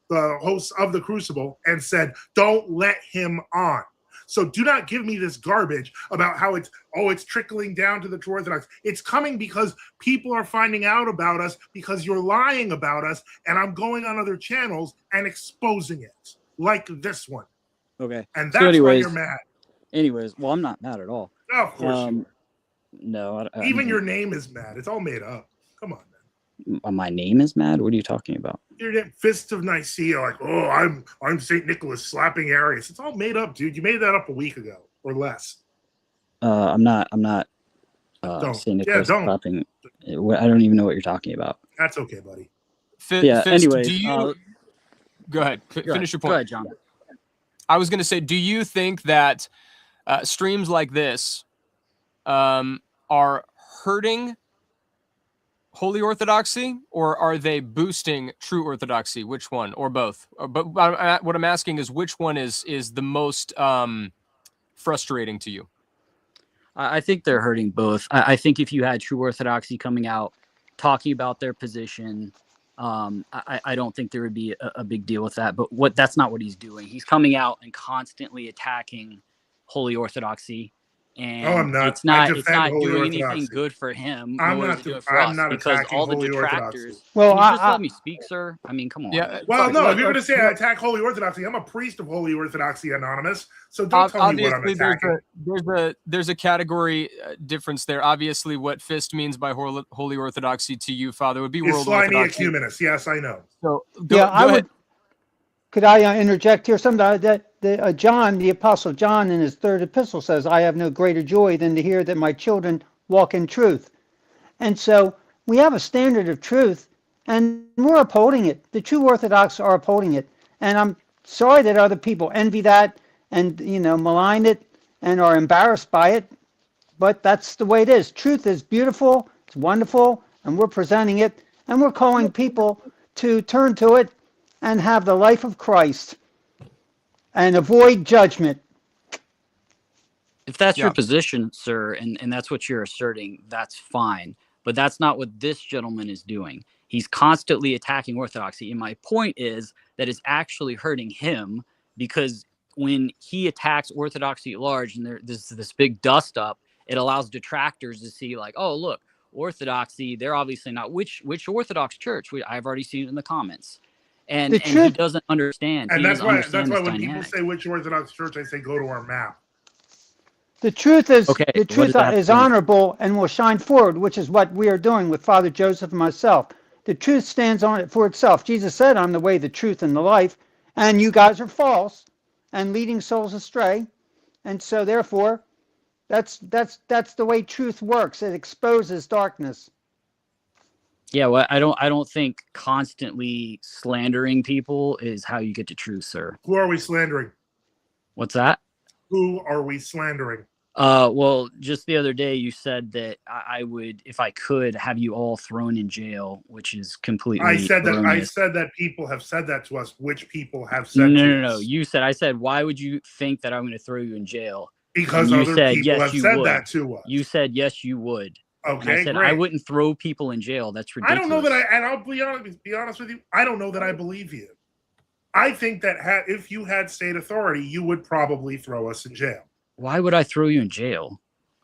hosts of the Crucible, and said, don't let him on. So do not give me this garbage about how it's trickling down to the true Orthodox. It's coming because people are finding out about us because you're lying about us, and I'm going on other channels and exposing it, like this one. Okay. And that's why you're mad. Anyways, well, I'm not mad at all. Oh, of course you are. No. Even your name is mad. It's all made up. Come on, man. My name is mad? What are you talking about? Your name, Fist of Nicaea, like, oh, I'm St. Nicholas slapping Arius. It's all made up, dude. You made that up a week ago or less. I'm not St. Nicholas slapping. I don't even know what you're talking about. That's okay, buddy. Anyways, go ahead. Finish your point. Go ahead, John. I was going to say, do you think that streams like this are hurting Holy Orthodoxy, or are they boosting true Orthodoxy? Which one, or both? But what I'm asking is, which one is the most frustrating to you? I think they're hurting both. I think if you had true Orthodoxy coming out talking about their position, I don't think there would be a big deal with that. But that's not what he's doing. He's coming out and constantly attacking Holy Orthodoxy. And I'm not. It's not doing anything good for him. I'm not attacking all the Holy detractors. Orthodoxy. Well, can you just let me speak, sir? I mean, come on. Yeah. Well, no. If you're going to say I attack Holy Orthodoxy, I'm a priest of Holy Orthodoxy Anonymous. So don't tell me what I'm attacking. There's a category difference there. Obviously, what Fist means by Holy Orthodoxy to you, Father, would be World Orthodoxy. Ecumenist. Yes, I know. So go ahead. Could I interject here? Something that John, the Apostle John, in his third epistle says, I have no greater joy than to hear that my children walk in truth. And so we have a standard of truth, and we're upholding it. The true Orthodox are upholding it. And I'm sorry that other people envy that and, malign it and are embarrassed by it. But that's the way it is. Truth is beautiful, it's wonderful, and we're presenting it, and we're calling people to turn to it and have the life of Christ and avoid judgment. If that's your position, sir, and that's what you're asserting, that's fine. But that's not what this gentleman is doing. He's constantly attacking Orthodoxy. And my point is that it's actually hurting him, because when he attacks Orthodoxy at large and there's this big dust up, it allows detractors to see, like, oh, look, Orthodoxy, they're obviously not. Which Orthodox church? I've already seen it in the comments. And he doesn't understand. And that's why when people say which Orthodox church, I say go to our map. The truth is is honorable and will shine forward, which is what we are doing with Father Joseph and myself. The truth stands on it for itself. Jesus said, I'm the way, the truth, and the life. And you guys are false and leading souls astray. And so therefore, that's the way truth works. It exposes darkness. Yeah, well, I don't think constantly slandering people is how you get to truth, sir. Who are we slandering? What's that? Who are we slandering? Well, just the other day you said that I would, if I could, have you all thrown in jail, which is completely erroneous. I said that people have said that to us. Which people have said No. I said, why would you think that I'm going to throw you in jail? Because other people have said that to us. You said, yes, you would. Okay, and I said, great. I wouldn't throw people in jail. That's ridiculous. I don't know that and I'll be honest with you, I don't know that I believe you. I think that if you had state authority, you would probably throw us in jail. Why would I throw you in jail?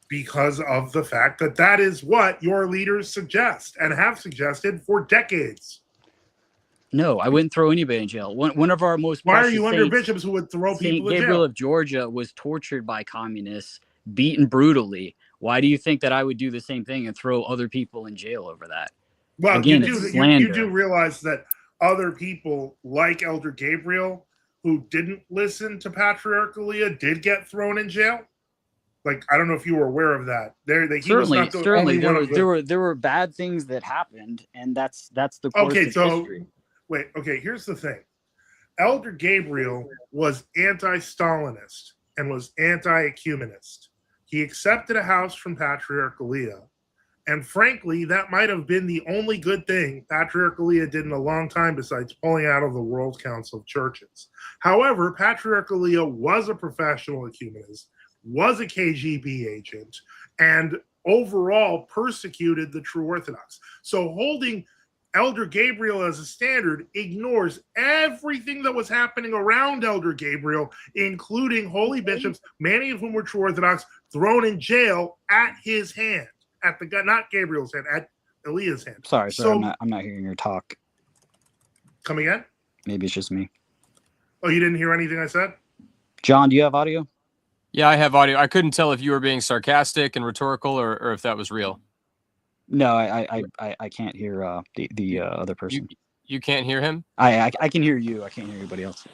Because of the fact that is what your leaders suggest and have suggested for decades. No, I wouldn't throw anybody in jail. One of our most Why are you under bishops who would throw people in jail? Gabriel of Georgia was tortured by communists, beaten brutally. Why do you think that I would do the same thing and throw other people in jail over that? Well, again, you do realize that other people like Elder Gabriel who didn't listen to Patriarch Leah did get thrown in jail? Like, I don't know if you were aware of that. He was not the only one of the... there were bad things that happened, and that's the course of history. Wait, okay, here's the thing. Elder Gabriel was anti-Stalinist and was anti-ecumenist. He accepted a house from Patriarch Leah, and frankly, that might have been the only good thing Patriarch Leah did in a long time besides pulling out of the World Council of Churches. However, Patriarch Leah was a professional ecumenist, was a KGB agent, and overall persecuted the true Orthodox. So holding Elder Gabriel as a standard ignores everything that was happening around Elder Gabriel, including holy bishops, many of whom were true Orthodox, thrown in jail at his hand, not Gabriel's hand, at Eliah's hand. Sorry, I'm not hearing your talk. Come again? Maybe it's just me. Oh, you didn't hear anything I said? John, do you have audio? Yeah, I have audio. I couldn't tell if you were being sarcastic and rhetorical or if that was real. No, I can't hear the other person. You can't hear him? I can hear you. I can't hear anybody else.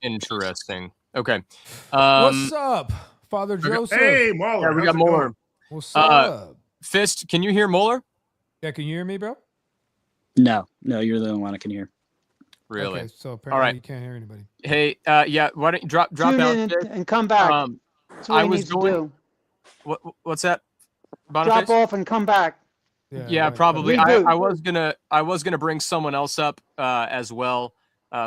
Interesting. Okay. What's up, Father Joseph? Hey, Moeller. Yeah, we got Moeller. What's up? Fist, can you hear Moeller? Yeah, can you hear me, bro? No, you're the only one I can hear. Really? Okay, so apparently right. you can't hear anybody. Hey, yeah, why don't you drop Tune out in and come back. That's what I he was needs going. to do. What's that? Drop off and come back. Yeah, right. probably. I was gonna bring someone else up as well,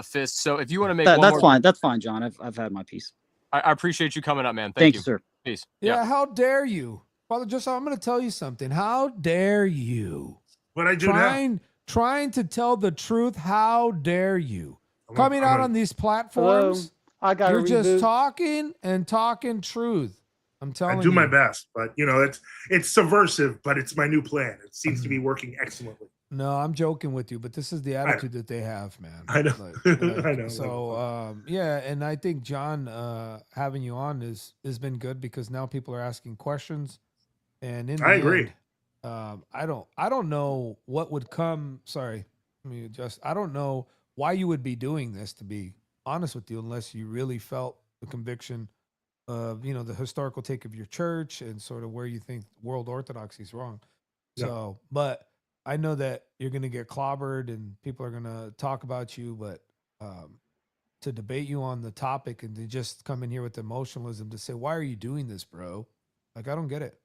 Fist. So if you want to make that's fine. That's fine, John. I've had my piece. I appreciate you coming up, man. Thank you, sir. Peace. Yeah, how dare you, Father Joseph? I'm going to tell you something. How dare you? What I do now? Trying to tell the truth. How dare you? Coming out on these platforms. I got You're just talking and talking truth. I'm telling you. I do my best, but it's subversive, but it's my new plan. It seems to be working excellently. No, I'm joking with you, but this is the attitude that they have, man. I know. I know. So, yeah, and I think John having you on has been good because now people are asking questions, and I agree. I don't know what would come. Sorry, I don't know why you would be doing this, to be honest with you, unless you really felt the conviction of the historical take of your church and sort of where you think world orthodoxy is wrong. Yeah. So, but I know that you're going to get clobbered and people are going to talk about you, but to debate you on the topic and to just come in here with emotionalism to say, why are you doing this, bro? Like, I don't get it.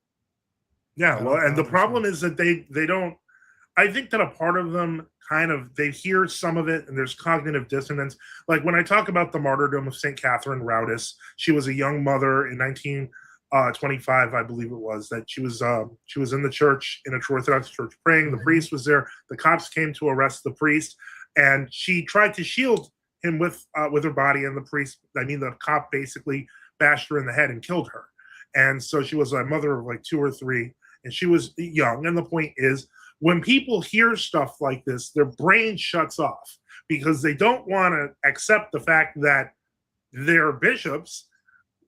Yeah, and the problem is that they don't. I think that a part of them they hear some of it and there's cognitive dissonance. Like when I talk about the martyrdom of St. Catherine Roudis, she was a young mother in 1925, I believe it was, that she was in the church, in a true Orthodox church praying. The priest was there. The cops came to arrest the priest, and she tried to shield him with her body, and the cop basically bashed her in the head and killed her. And so she was a mother of like 2 or 3, and she was young. And the point is, when people hear stuff like this, their brain shuts off because they don't want to accept the fact that their bishops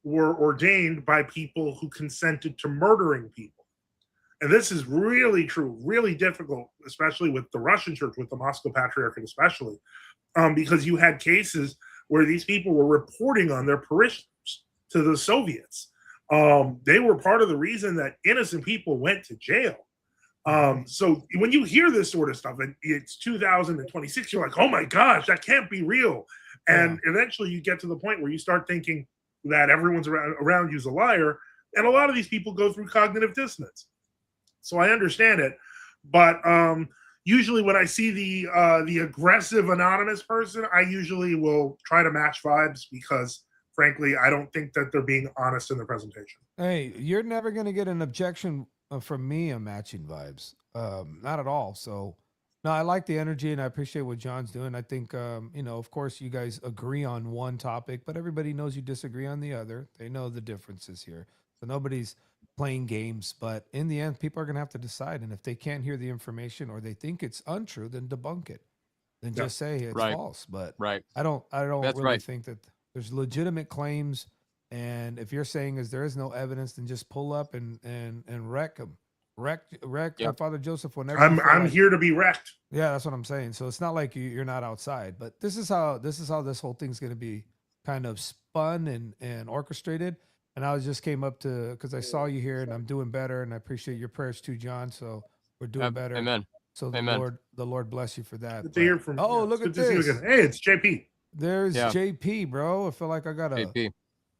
were ordained by people who consented to murdering people. And this is really true, really difficult, especially with the Russian church, with the Moscow Patriarchate especially, because you had cases where these people were reporting on their parishioners to the Soviets. They were part of the reason that innocent people went to jail. So when you hear this sort of stuff, and it's 2026, you're like, oh my gosh, that can't be real. And eventually you get to the point where you start thinking that everyone's around you's a liar. And a lot of these people go through cognitive dissonance. So I understand it. But usually when I see the aggressive anonymous person, I usually will try to match vibes because, frankly, I don't think that they're being honest in their presentation. Hey, you're never going to get an objection from me on matching vibes. Not at all. So, no, I like the energy and I appreciate what John's doing. I think, of course, you guys agree on one topic, but everybody knows you disagree on the other. They know the differences here. So nobody's playing games, but in the end, people are going to have to decide. And if they can't hear the information or they think it's untrue, then debunk it. Then just say it's false. But I don't really think that there's legitimate claims. And if you're saying there is no evidence, then just pull up and wreck them. Wreck Father Joseph whenever. I'm here to be wrecked. Yeah, that's what I'm saying. So it's not like you're not outside, but this is how this whole thing's going to be kind of spun and orchestrated. and I just came up to because I saw you here, and I'm doing better, and I appreciate your prayers too, John. So we're doing better. Amen. So the Amen. Lord bless you for that. Good to hear from. Oh, yeah, look good at to see you this. again. Hey, it's JP. There's Yeah. JP, bro. I feel like JP.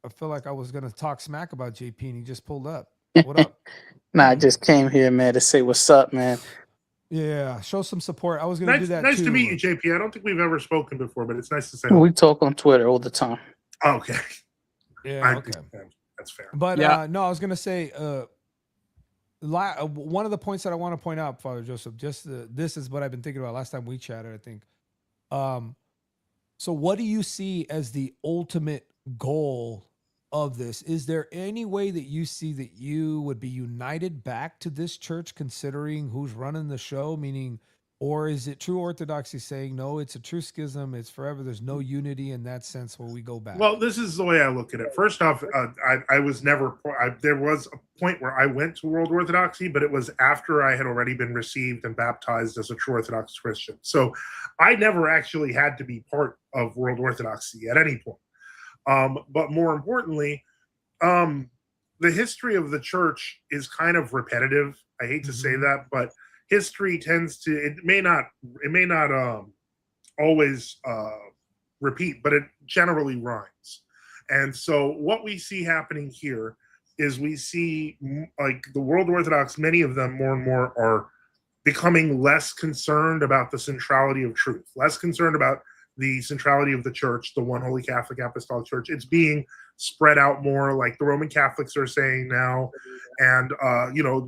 I feel like I was gonna talk smack about JP, and he just pulled up. What up? Nah, I just came here, man, to say what's up, man. Yeah, show some support. I was gonna do that Nice too. to meet you, JP. I don't think we've ever spoken before, but it's nice to say. We talk on Twitter all the time. Okay. Yeah, okay. That's fair. But Yeah. no, I was gonna say one of the points that I want to point out, Father Joseph, this is what I've been thinking about last time we chatted, I think. So what do you see as the ultimate goal of this? Is there any way that you see that you would be united back to this church, considering who's running the show? Meaning, or is it true orthodoxy saying, no, it's a true schism, it's forever, there's no unity in that sense where we go back? Well, this is the way I look at it. First off, I was never, there was a point where I went to World Orthodoxy, but it was after I had already been received and baptized as a true Orthodox Christian. So I never actually had to be part of World Orthodoxy at any point. But more importantly, the history of the church is kind of repetitive. I hate to say that, but history tends to, it may not always repeat, but it generally rhymes. And so what we see happening here is we see like the World Orthodox, many of them more and more are becoming less concerned about the centrality of truth, less concerned about the centrality of the church, the one holy Catholic Apostolic Church. It's being spread out more, like the Roman Catholics are saying now, and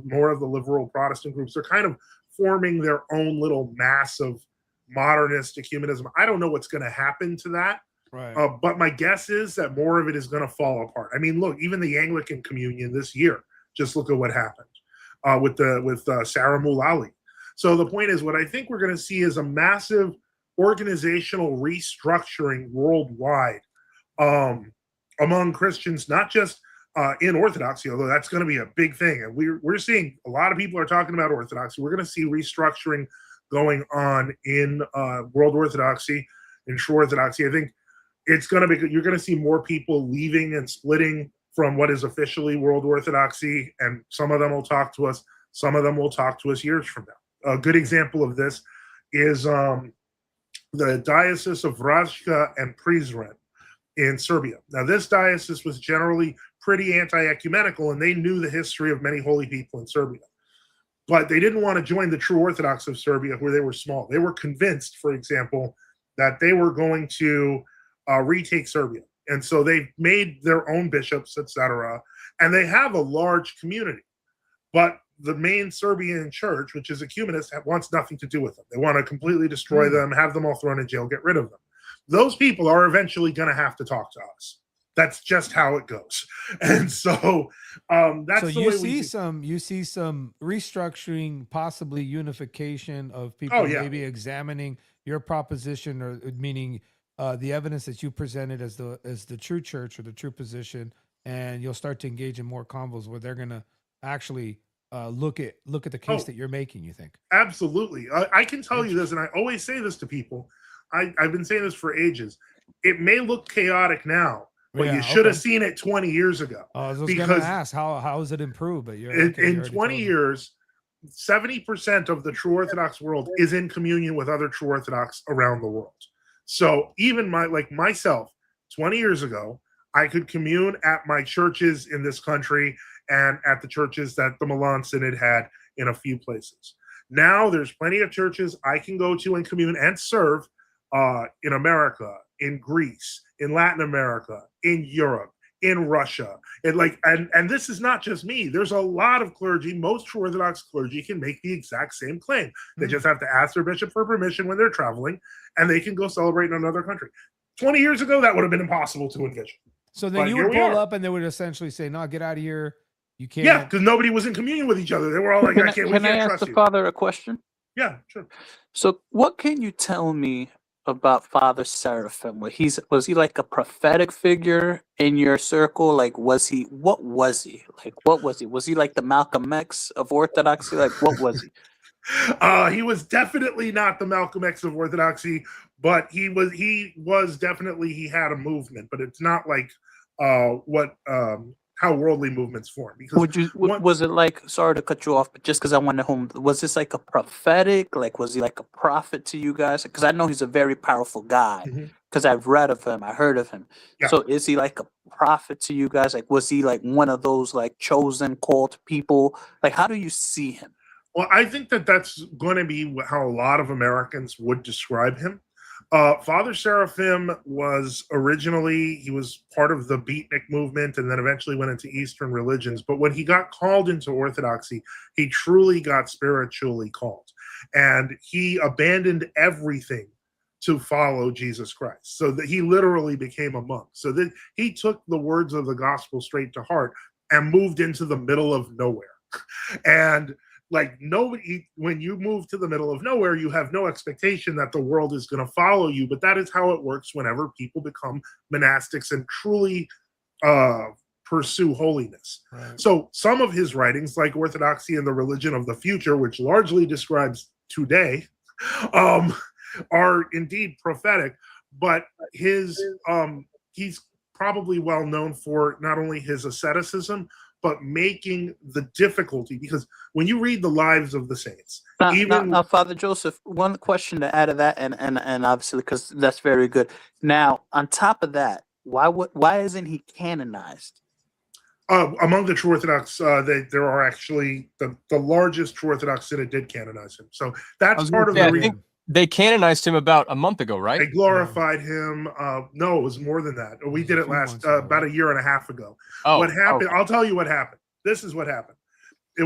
more of the liberal Protestant groups are kind of forming their own little mass of modernist ecumenism. I don't know what's going to happen to that, right. But my guess is that more of it is going to fall apart. I mean, look, even the Anglican Communion this year, just look at what happened with Sarah Mullally. So the point is, what I think we're going to see is a massive organizational restructuring worldwide among Christians, not just in Orthodoxy, although that's going to be a big thing. And we're seeing a lot of people are talking about Orthodoxy. We're going to see restructuring going on in World Orthodoxy, in True Orthodoxy. I think it's going to be, you're going to see more people leaving and splitting from what is officially World Orthodoxy, and some of them will talk to us. Some of them will talk to us years from now. A good example of this is the Diocese of Vrajka and Prizren in Serbia. Now, this diocese was generally pretty anti-ecumenical, and they knew the history of many holy people in Serbia. But they didn't want to join the True Orthodox of Serbia, where they were small. They were convinced, for example, that they were going to retake Serbia. And so they made their own bishops, etc. And they have a large community. But the main Serbian church, which is ecumenist, wants nothing to do with them. They want to completely destroy them, have them all thrown in jail, get rid of them. Those people are eventually going to have to talk to us. That's just how it goes. And so that's so the you way you see some restructuring, possibly unification of people, maybe examining your proposition, or meaning the evidence that you presented as the true church or the true position, and you'll start to engage in more convos where they're going to actually look at the case that you're making, you think? Absolutely. I can tell you this, and I always say this to people. I've been saying this for ages. It may look chaotic now, but you should have seen it 20 years ago. I was going to ask, how has it improved? But in 20 years, 70% of the True Orthodox world is in communion with other True Orthodox around the world. So even myself, 20 years ago, I could commune at my churches in this country and at the churches that the Milan Synod had in a few places. Now there's plenty of churches I can go to and commune and serve in America, in Greece, in Latin America, in Europe, in Russia. And this is not just me. There's a lot of clergy. Most True Orthodox clergy can make the exact same claim. They just have to ask their bishop for permission when they're traveling, and they can go celebrate in another country. 20 years ago, that would have been impossible to envision. So then you would pull up and they would essentially say, no, get out of here. You can't. Yeah, because nobody was in communion with each other. They were all like, I can't, we can't trust you. Can I ask the father a question? Yeah, sure. So what can you tell me about Father Seraphim? Was he like a prophetic figure in your circle? Like, what was he? Was he like the Malcolm X of Orthodoxy? Like, what was he? He was definitely not the Malcolm X of Orthodoxy, but he was definitely, he had a movement, but it's not like what how worldly movements form. Because was it like, sorry to cut you off, but just because I went home, was this like a prophetic? Like, was he like a prophet to you guys? Because I know he's a very powerful guy. Because I've read of him, I heard of him. Yeah. So is he like a prophet to you guys? Like, was he like one of those like chosen, called people? Like, how do you see him? Well, I think that that's going to be how a lot of Americans would describe him. Father Seraphim was originally, he was part of the Beatnik movement and then eventually went into Eastern religions. But when he got called into Orthodoxy, he truly got spiritually called. And he abandoned everything to follow Jesus Christ. So that he literally became a monk. So that he took the words of the gospel straight to heart and moved into the middle of nowhere. And like nobody, when you move to the middle of nowhere, you have no expectation that the world is going to follow you. But that is how it works whenever people become monastics and truly pursue holiness. Right. So some of his writings, like Orthodoxy and the Religion of the Future, which largely describes today, are indeed prophetic. But his he's probably well known for not only his asceticism, but making the difficulty, because when you read the lives of the saints, now, Father Joseph, one question to add to that, and obviously because that's very good. Now, on top of that, why isn't he canonized? Among the true Orthodox, there are actually the largest true Orthodox synod did canonize him. So that's part of the reason. They canonized him about a month ago, right? They glorified him. No, it was more than that. We did it about a year and a half ago. What happened? I'll tell you what happened. This is what happened.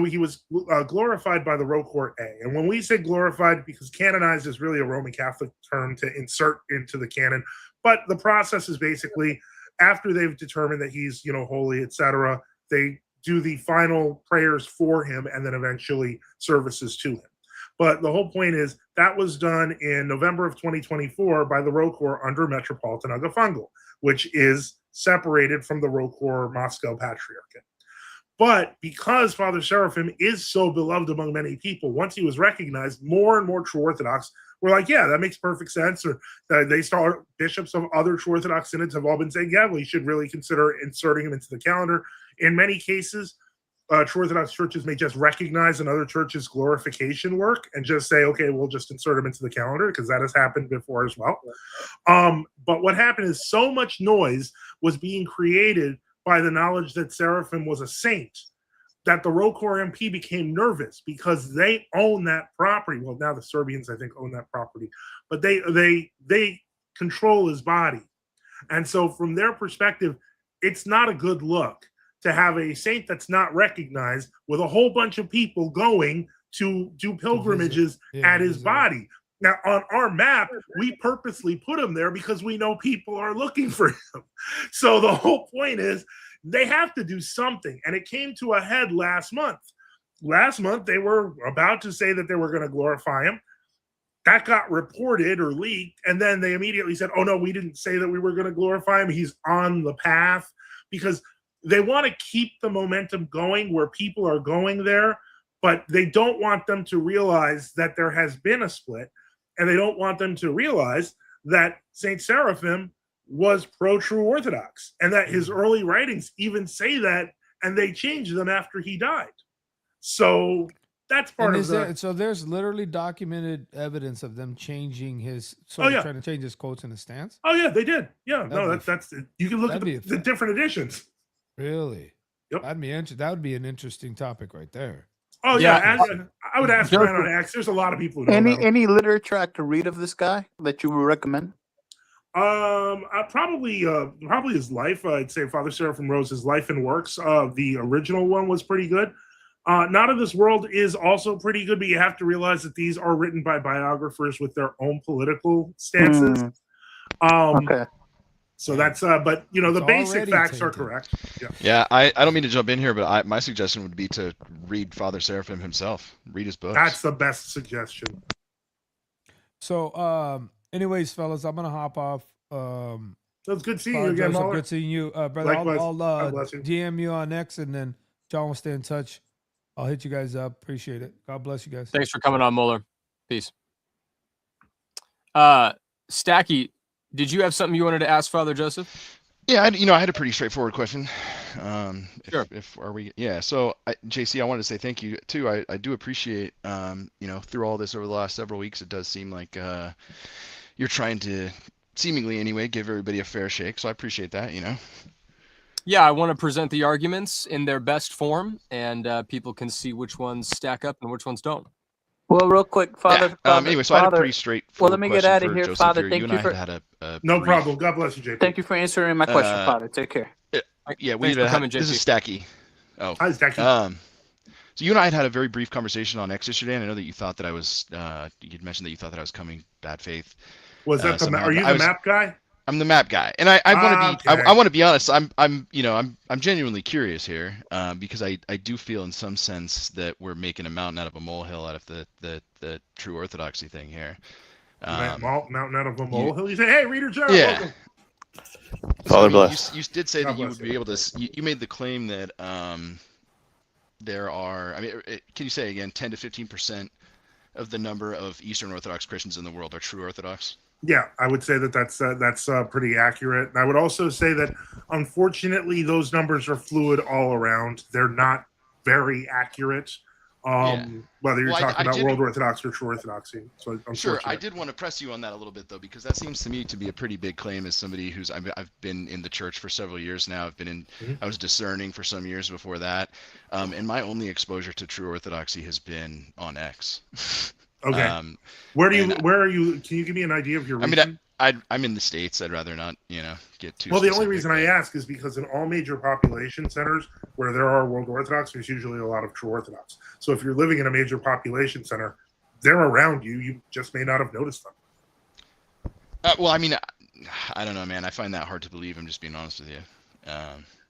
He was glorified by the Row Court A. And when we say glorified, because canonized is really a Roman Catholic term to insert into the canon. But the process is basically after they've determined that he's, holy, etc., they do the final prayers for him and then eventually services to him. But the whole point is that was done in November of 2024 by the Row Court under Metropolitan Agafongal, which is separated from the Row Court Moscow Patriarchate. But because Father Seraphim is so beloved among many people, once he was recognized, more and more true Orthodox were like, yeah, that makes perfect sense. Or they start, bishops of other true Orthodox synods have all been saying, yeah, we should really consider inserting him into the calendar. In many cases, true Orthodox churches may just recognize another church's glorification work and just say, okay, we'll just insert them into the calendar, because that has happened before as well. But what happened is so much noise was being created by the knowledge that Seraphim was a saint that the Row Court MP became nervous because they own that property. Well, now the Serbians, I think, own that property, but they control his body. And so from their perspective, it's not a good look to have a saint that's not recognized with a whole bunch of people going to do pilgrimages at his body. Now, on our map, we purposely put him there because we know people are looking for him. So the whole point is they have to do something. And it came to a head last month. Last month, they were about to say that they were going to glorify him. That got reported or leaked. And then they immediately said, oh, no, we didn't say that we were going to glorify him. He's on the path, because they want to keep the momentum going where people are going there, but they don't want them to realize that there has been a split, and they don't want them to realize that St. Seraphim was pro-true Orthodox, and that his early writings even say that, and they changed them after he died. So that's part of the... So there's literally documented evidence of them changing his, trying to change his quotes and his stance? Oh, yeah, they did. Yeah, that's you can look at the different editions. Really? Yep. That would be an interesting topic right there. Oh yeah, I would ask Brian on X. There's a lot of people who know any literature I could read of this guy that you would recommend? Probably his life. I'd say Father Seraphim Rose's life and works. The original one was pretty good. Not of This World is also pretty good, but you have to realize that these are written by biographers with their own political stances. Okay. So that's, but the basic facts are correct. Yeah. I don't mean to jump in here, but my suggestion would be to read Father Seraphim himself. Read his books. That's the best suggestion. So, anyways, fellas, I'm gonna hop off. So it's good seeing you again, Mahler. Good seeing you, brother. I'll DM you on X, and then John will stay in touch. I'll hit you guys up. Appreciate it. God bless you guys. Thanks for coming on, Muller. Peace. Stacky, did you have something you wanted to ask Father Joseph? Yeah, I had a pretty straightforward question. Sure. If are we? Yeah. So, JC, I wanted to say thank you too. I do appreciate, through all this over the last several weeks, it does seem like you're trying to, seemingly anyway, give everybody a fair shake. So I appreciate that. Yeah, I want to present the arguments in their best form, and people can see which ones stack up and which ones don't. Well, real quick, Father. Anyway, so I had a pretty straightforward Well, let me get question out of for here, Joseph Father. here. Thank You and you I for. had a No brief- problem. God bless you, JP. Thank you for answering my question, Father. Take care. Yeah, Thanks for coming, this is JP. Stacky. Oh, Hi, Stacky. So you and I had a very brief conversation on X yesterday, and I know that you thought that I was, you'd mentioned that you thought that I was coming bad faith. Was that the? Somehow. Are you the map guy? I'm the map guy, and I want to be. I want to be honest. I'm genuinely curious here, because I do feel in some sense that we're making a mountain out of a molehill out of the true orthodoxy thing here. Mountain out of a molehill. You say, "Hey, Reader John, yeah." welcome." Father bless. You did say God that you bless would be able to. You made the claim that there are. I mean, can you say again? 10 to 15% of the number of Eastern Orthodox Christians in the world are true Orthodox. Yeah, I would say that that's pretty accurate. And I would also say that, unfortunately, those numbers are fluid all around. They're not very accurate. Whether you're talking about World Orthodox or True Orthodoxy. So sure, I did want to press you on that a little bit though, because that seems to me to be a pretty big claim as somebody who's I've been in the church for several years now. I've been in I was discerning for some years before that, and my only exposure to True Orthodoxy has been on X. Okay. Where are you? Can you give me an idea of your region? I'm in the States. I'd rather not, get too. Well, the only reason I ask is because in all major population centers where there are World Orthodox, there's usually a lot of True Orthodox. So if you're living in a major population center, they're around you. You just may not have noticed them. Well, I mean, I don't know, man. I find that hard to believe. I'm just being honest with you.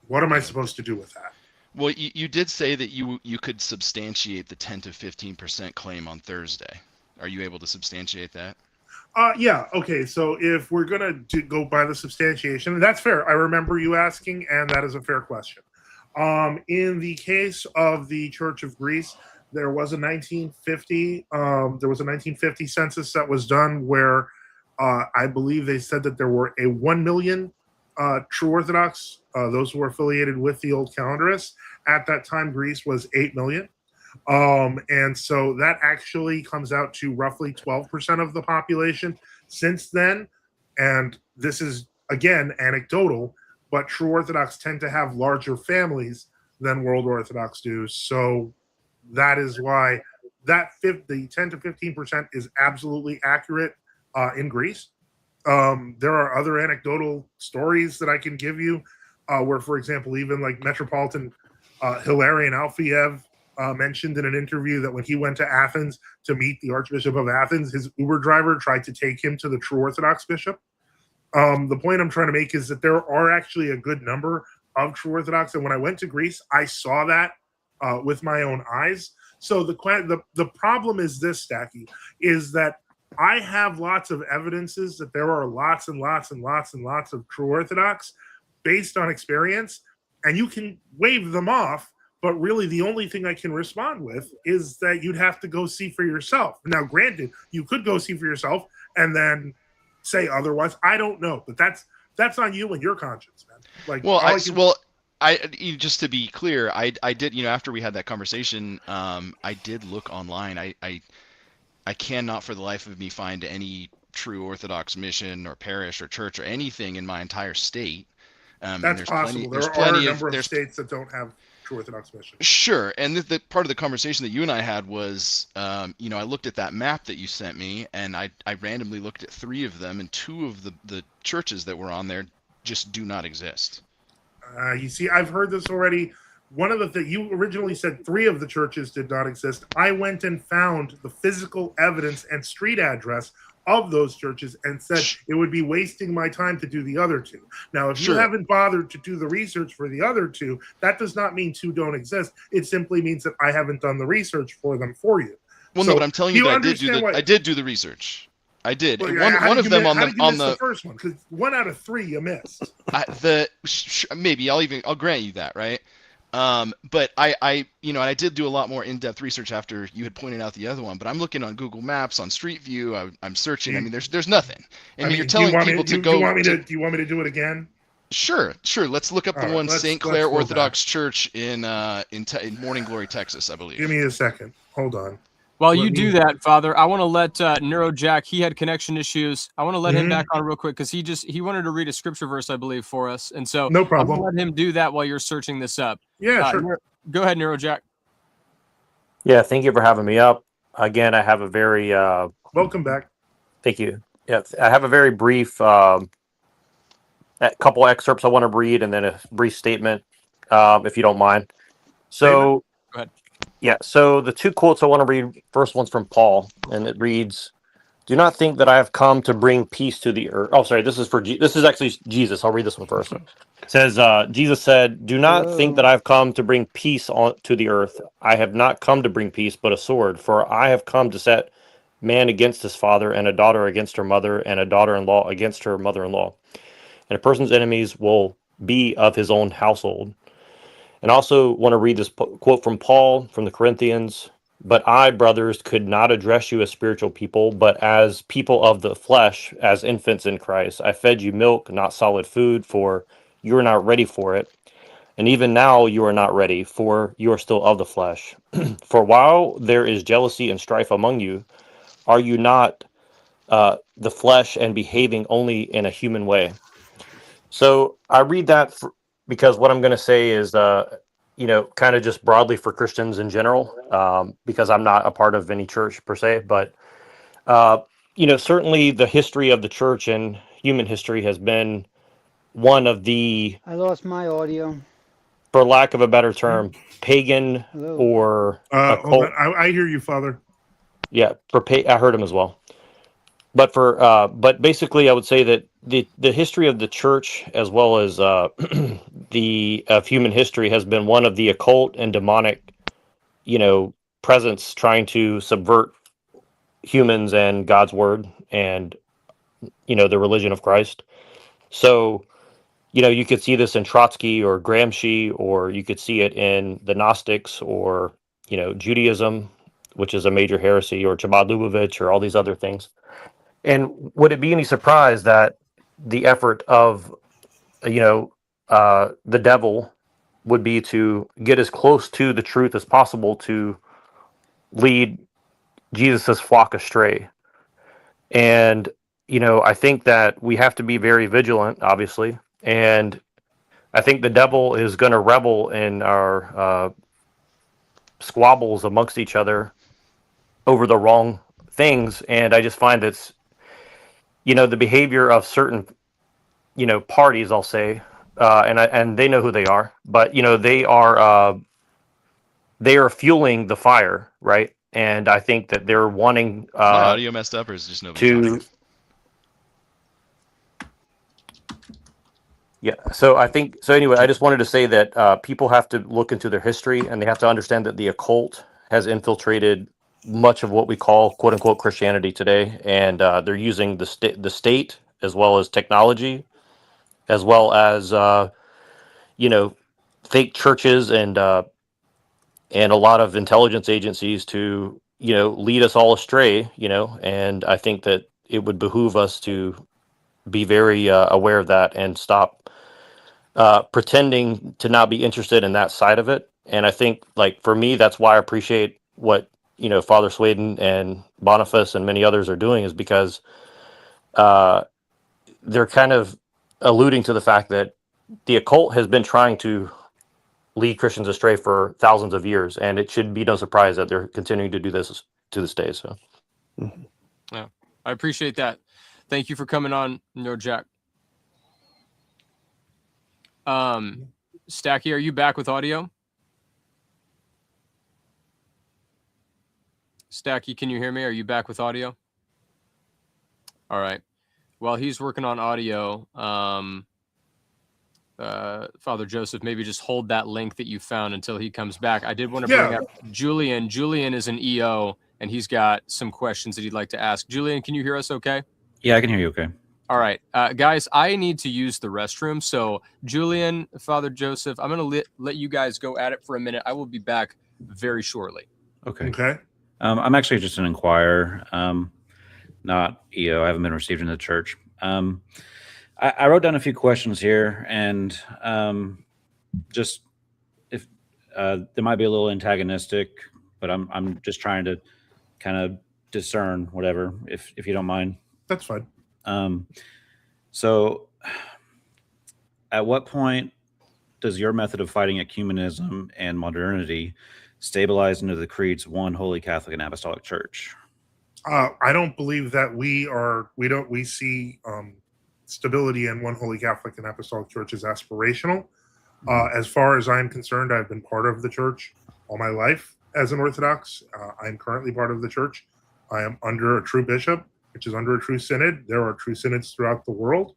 What am I supposed to do with that? Well, you did say that you could substantiate the 10 to 15% claim on Thursday. Are you able to substantiate that? Yeah. Okay. So if we're gonna go by the substantiation, that's fair. I remember you asking, and that is a fair question. In the case of the Church of Greece, there was a 1950. There was a 1950 census that was done where I believe they said that there were 1 million True Orthodox, those who were affiliated with the old calendarists. At that time, Greece was 8 million. And so that actually comes out to roughly 12% of the population since then. And this is, again, anecdotal, but True Orthodox tend to have larger families than World Orthodox do. So that is why the 10 to 15% is absolutely accurate in Greece. There are other anecdotal stories that I can give you where, for example, even like Metropolitan Hilarion Alfiev mentioned in an interview that when he went to Athens to meet the Archbishop of Athens, his Uber driver tried to take him to the True Orthodox bishop. The point I'm trying to make is that there are actually a good number of True Orthodox, and when I went to Greece, I saw that with my own eyes. So the problem is this, Stacky, is that I have lots of evidences that there are lots and lots and lots and lots of True Orthodox based on experience, and you can wave them off. But really, the only thing I can respond with is that you'd have to go see for yourself. Now, granted, you could go see for yourself and then say otherwise. I don't know, but that's on you and your conscience, man. Like, just to be clear, I did, after we had that conversation, I did look online. I cannot for the life of me find any True Orthodox mission or parish or church or anything in my entire state. That's possible. There are a number of states that don't have True Orthodox mission. Sure, and the part of the conversation that you and I had was, I looked at that map that you sent me, and I randomly looked at 3 of them, and 2 of the churches that were on there just do not exist. You see, I've heard this already. One of you originally said 3 of the churches did not exist. I went and found the physical evidence and street address of those churches and said it would be wasting my time to do the other 2. Now, if you haven't bothered to do the research for the other 2, that does not mean 2 don't exist. It simply means that I haven't done the research for them for you. Well, no, but I'm telling you that I did do the research. I did. Well, one of them on the first one, because 1 out of 3 you missed. Maybe I'll grant you that, right? But I did do a lot more in-depth research after you had pointed out the other one. But I'm looking on Google Maps, on Street View. I'm searching. I mean, there's nothing. And you're telling people to go. Do you want me to do it again? Sure. Let's look up the right, one St. Clair go Orthodox Church in Morning Glory, Texas, I believe. Give me a second. Hold on. While you do that, Father, I want to let Neuro Jack. He had connection issues. I want to let him back on real quick because he wanted to read a scripture verse, I believe, for us, and so no problem. I'm gonna let him do that while you're searching this up. Yeah, sure. Go ahead, Neuro Jack. Yeah, thank you for having me up. Again, I have a very welcome back. Thank you. Yeah, I have a very brief couple excerpts I want to read, and then a brief statement, if you don't mind. So, go ahead. Yeah. So the two quotes I want to read. First one's from Paul, and it reads, "Do not think that I have come to bring peace to the earth." Oh, sorry. This is actually Jesus. I'll read this one first. It says, Jesus said, "Do not think that I have come to bring peace to the earth. I have not come to bring peace, but a sword. For I have come to set man against his father, and a daughter against her mother, and a daughter-in-law against her mother-in-law. And a person's enemies will be of his own household." And also want to read this quote from Paul from the Corinthians. "But I, brothers, could not address you as spiritual people, but as people of the flesh, as infants in Christ. I fed you milk, not solid food, for you are not ready for it. And even now you are not ready, for you are still of the flesh. For while there is jealousy and strife among you, are you not the flesh and behaving only in a human way?" So I read that because what I'm going to say is, kind of just broadly for Christians in general, because I'm not a part of any church per se, but, certainly the history of the church and human history has been one of the, I lost my audio. for lack of a better term, pagan Hello. or hold on. I hear you, Father. Yeah, I heard him as well. But basically, I would say that the history of the church, as well as the of human history, has been one of the occult and demonic, presence trying to subvert humans and God's word and the religion of Christ. So, you could see this in Trotsky or Gramsci, or you could see it in the Gnostics, or Judaism, which is a major heresy, or Chabad Lubavitch, or all these other things. And would it be any surprise that the effort of, the devil would be to get as close to the truth as possible to lead Jesus's flock astray? And, I think that we have to be very vigilant, obviously. And I think the devil is going to revel in our squabbles amongst each other over the wrong things. And I just find that's, the behavior of certain parties, I'll say, and they know who they are, but they are fueling the fire, right? And I think that they're wanting Is my audio messed up, or is just nobody talking? Yeah. So anyway, I just wanted to say that people have to look into their history, and they have to understand that the occult has infiltrated much of what we call "quote unquote" Christianity today, and they're using the state as well as technology, as well as fake churches and a lot of intelligence agencies to lead us all astray. And I think that it would behoove us to be very aware of that and stop pretending to not be interested in that side of it. And I think, like, for me, that's why I appreciate what Father Sweden and Boniface and many others are doing, is because they're kind of alluding to the fact that the occult has been trying to lead Christians astray for thousands of years, and it should be no surprise that they're continuing to do this to this day. So, yeah, I appreciate that. Thank you for coming on, No Jack. Stacky, are you back with audio? Stacky, can you hear me? Are you back with audio? All right. While he's working on audio, Father Joseph, maybe just hold that link that you found until he comes back. I did want to bring up Julian. Julian is an EO, and he's got some questions that he'd like to ask. Julian, can you hear us okay? Yeah, I can hear you okay. All right. Guys, I need to use the restroom. So, Julian, Father Joseph, I'm going to let you guys go at it for a minute. I will be back very shortly. Okay. Okay. I'm actually just an inquirer, not EO. I haven't been received in the church. I I wrote down a few questions here, and just if they might be a little antagonistic, but I'm just trying to kind of discern whatever, if you don't mind. That's fine. So, at what point does your method of fighting ecumenism and modernity stabilize into the creed's one holy Catholic and Apostolic Church? I don't believe that we see stability in one holy Catholic and Apostolic Church as aspirational. As far as I'm concerned, I've been part of the church all my life as an Orthodox. I'm currently part of the church. I am under a true bishop, which is under a true synod. There are true synods throughout the world.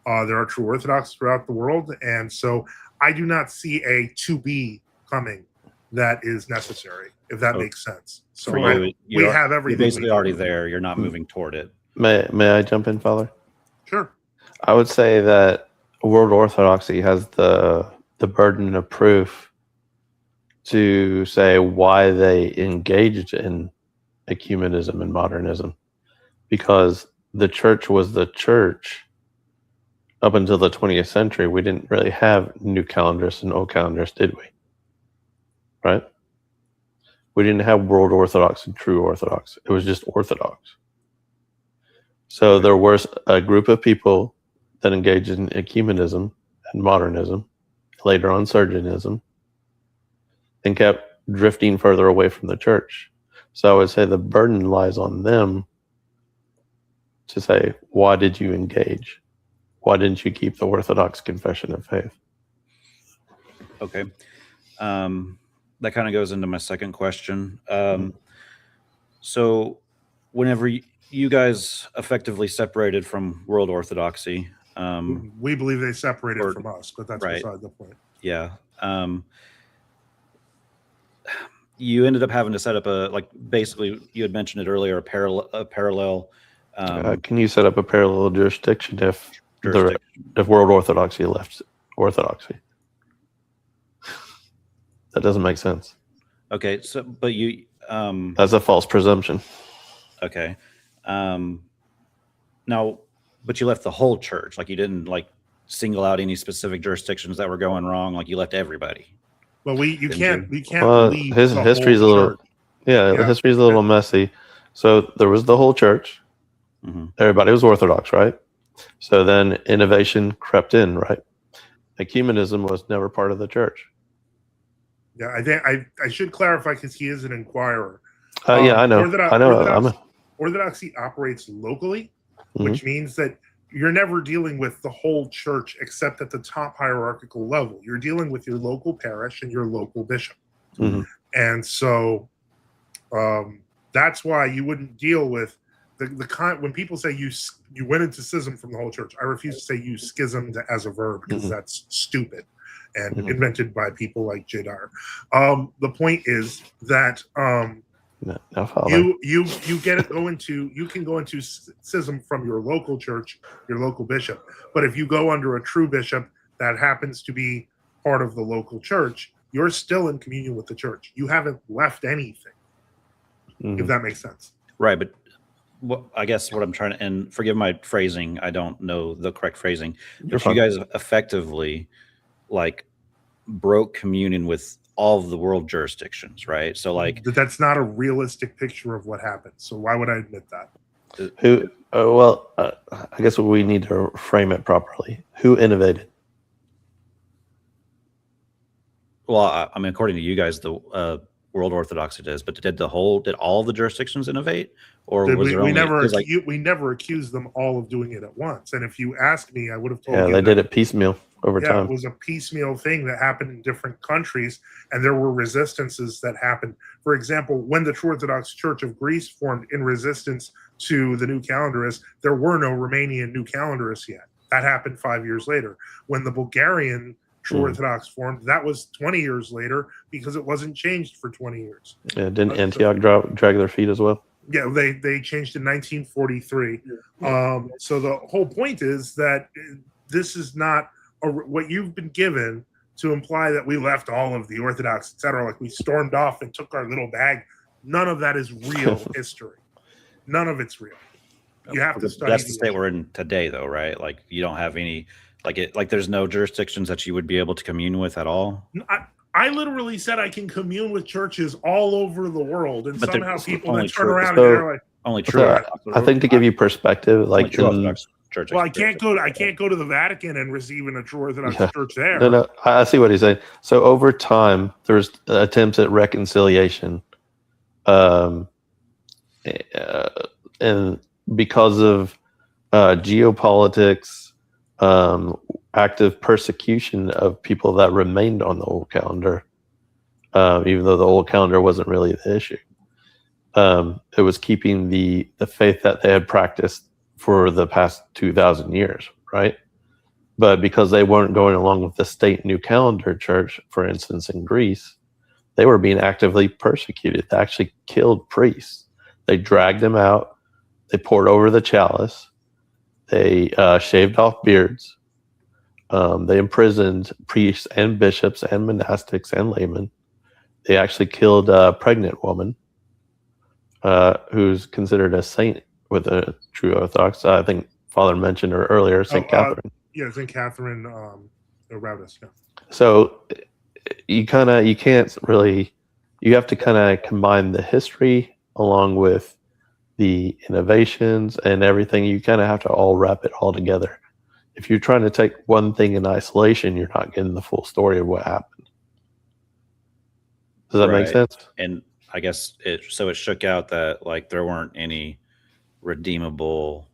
There are true Orthodox throughout the world. And so I do not see a to be coming that is necessary, if that makes sense. So we have everything. You're basically already there. You're not moving toward it. May I jump in, Father? Sure. I would say that World Orthodoxy has the burden of proof to say why they engaged in ecumenism and modernism, because the church was the church up until the 20th century. We didn't really have new calendars and old calendars, did we? Right? We didn't have World Orthodox and True Orthodox. It was just Orthodox. So there was a group of people that engaged in ecumenism and modernism, later on Sergianism, and kept drifting further away from the church. So I would say the burden lies on them to say, why did you engage? Why didn't you keep the Orthodox confession of faith? Okay. That kind of goes into my second question. So whenever you guys effectively separated from World Orthodoxy, we believe they separated from us, but that's right. beside the point. Yeah. You ended up having to set up basically you had mentioned it earlier, a parallel. Can you set up a parallel jurisdiction if World Orthodoxy left Orthodoxy? That doesn't make sense. Okay, so but you that's a false presumption. Okay. Now, but you left the whole church. Like you didn't single out any specific jurisdictions that were going wrong. Like you left everybody. Well, you can't leave his the history's whole a little church. the history's a little messy. So there was the whole church. Mm-hmm. Everybody was Orthodox, right? So then innovation crept in, right? Ecumenism was never part of the church. Yeah, I think I should clarify because he is an inquirer. Yeah, I know. Orthodoxy operates locally, which means that you're never dealing with the whole church except at the top hierarchical level. You're dealing with your local parish and your local bishop. Mm-hmm. And so that's why you wouldn't deal with the kind when people say you went into schism from the whole church. I refuse to say you schismed as a verb because that's stupid and invented by people like J. Dyer. The point is that you can go into schism from your local church, your local bishop. But if you go under a true bishop that happens to be part of the local church, you're still in communion with the church. You haven't left anything, if that makes sense. Right, but I guess what I'm trying to, and forgive my phrasing, I don't know the correct phrasing, but you guys effectively broke communion with all of the world jurisdictions, right? So that's not a realistic picture of what happened. So why would I admit that? I guess we need to frame it properly. Who innovated? Well, I mean, according to you guys, the World Orthodoxy does, but did all the jurisdictions innovate, or was there only? We never accused them all of doing it at once. And if you asked me, I would have told you. Yeah, they did it piecemeal over time. It was a piecemeal thing that happened in different countries, and there were resistances that happened. For example, when the True Orthodox Church of Greece formed in resistance to the new calendarists, there were no Romanian new calendarists yet. That happened 5 years later. When the Bulgarian True Orthodox formed, that was 20 years later because it wasn't changed for 20 years. Yeah, didn't Antioch drag their feet as well? Yeah, they changed in 1943. So the whole point is that this is not what you've been given to imply that we left all of the Orthodox, etc., like we stormed off and took our little bag. None of that is real history. None of it's real. You have to study. That's the state we're in today, though, right? Like you don't have any, like there's no jurisdictions that you would be able to commune with at all. I literally said I can commune with churches all over the world, and But somehow people then turn true. around So- and they're like, Only true. So I think to give you perspective, only like true in, Orthodox churches. "Well, I can't go to the Vatican and receive in a true Orthodox Yeah. church there." no, I see what he's saying. So over time, there's attempts at reconciliation, and because of geopolitics, active persecution of people that remained on the old calendar, even though the old calendar wasn't really the issue. It was keeping the faith that they had practiced for the past 2,000 years, right? But because they weren't going along with the state new calendar church, for instance, in Greece, they were being actively persecuted. They actually killed priests. They dragged them out. They poured over the chalice. They shaved off beards. They imprisoned priests and bishops and monastics and laymen. They actually killed a pregnant woman who's considered a saint with a true Orthodox. I think Father mentioned her earlier, St. Catherine. Yeah, St. Catherine Aroudus. Yeah. So you can't really, you have to kind of combine the history along with the innovations and everything. You kind of have to all wrap it all together. If you're trying to take one thing in isolation, you're not getting the full story of what happened. Does that make sense? And I guess it shook out that like there weren't any redeemable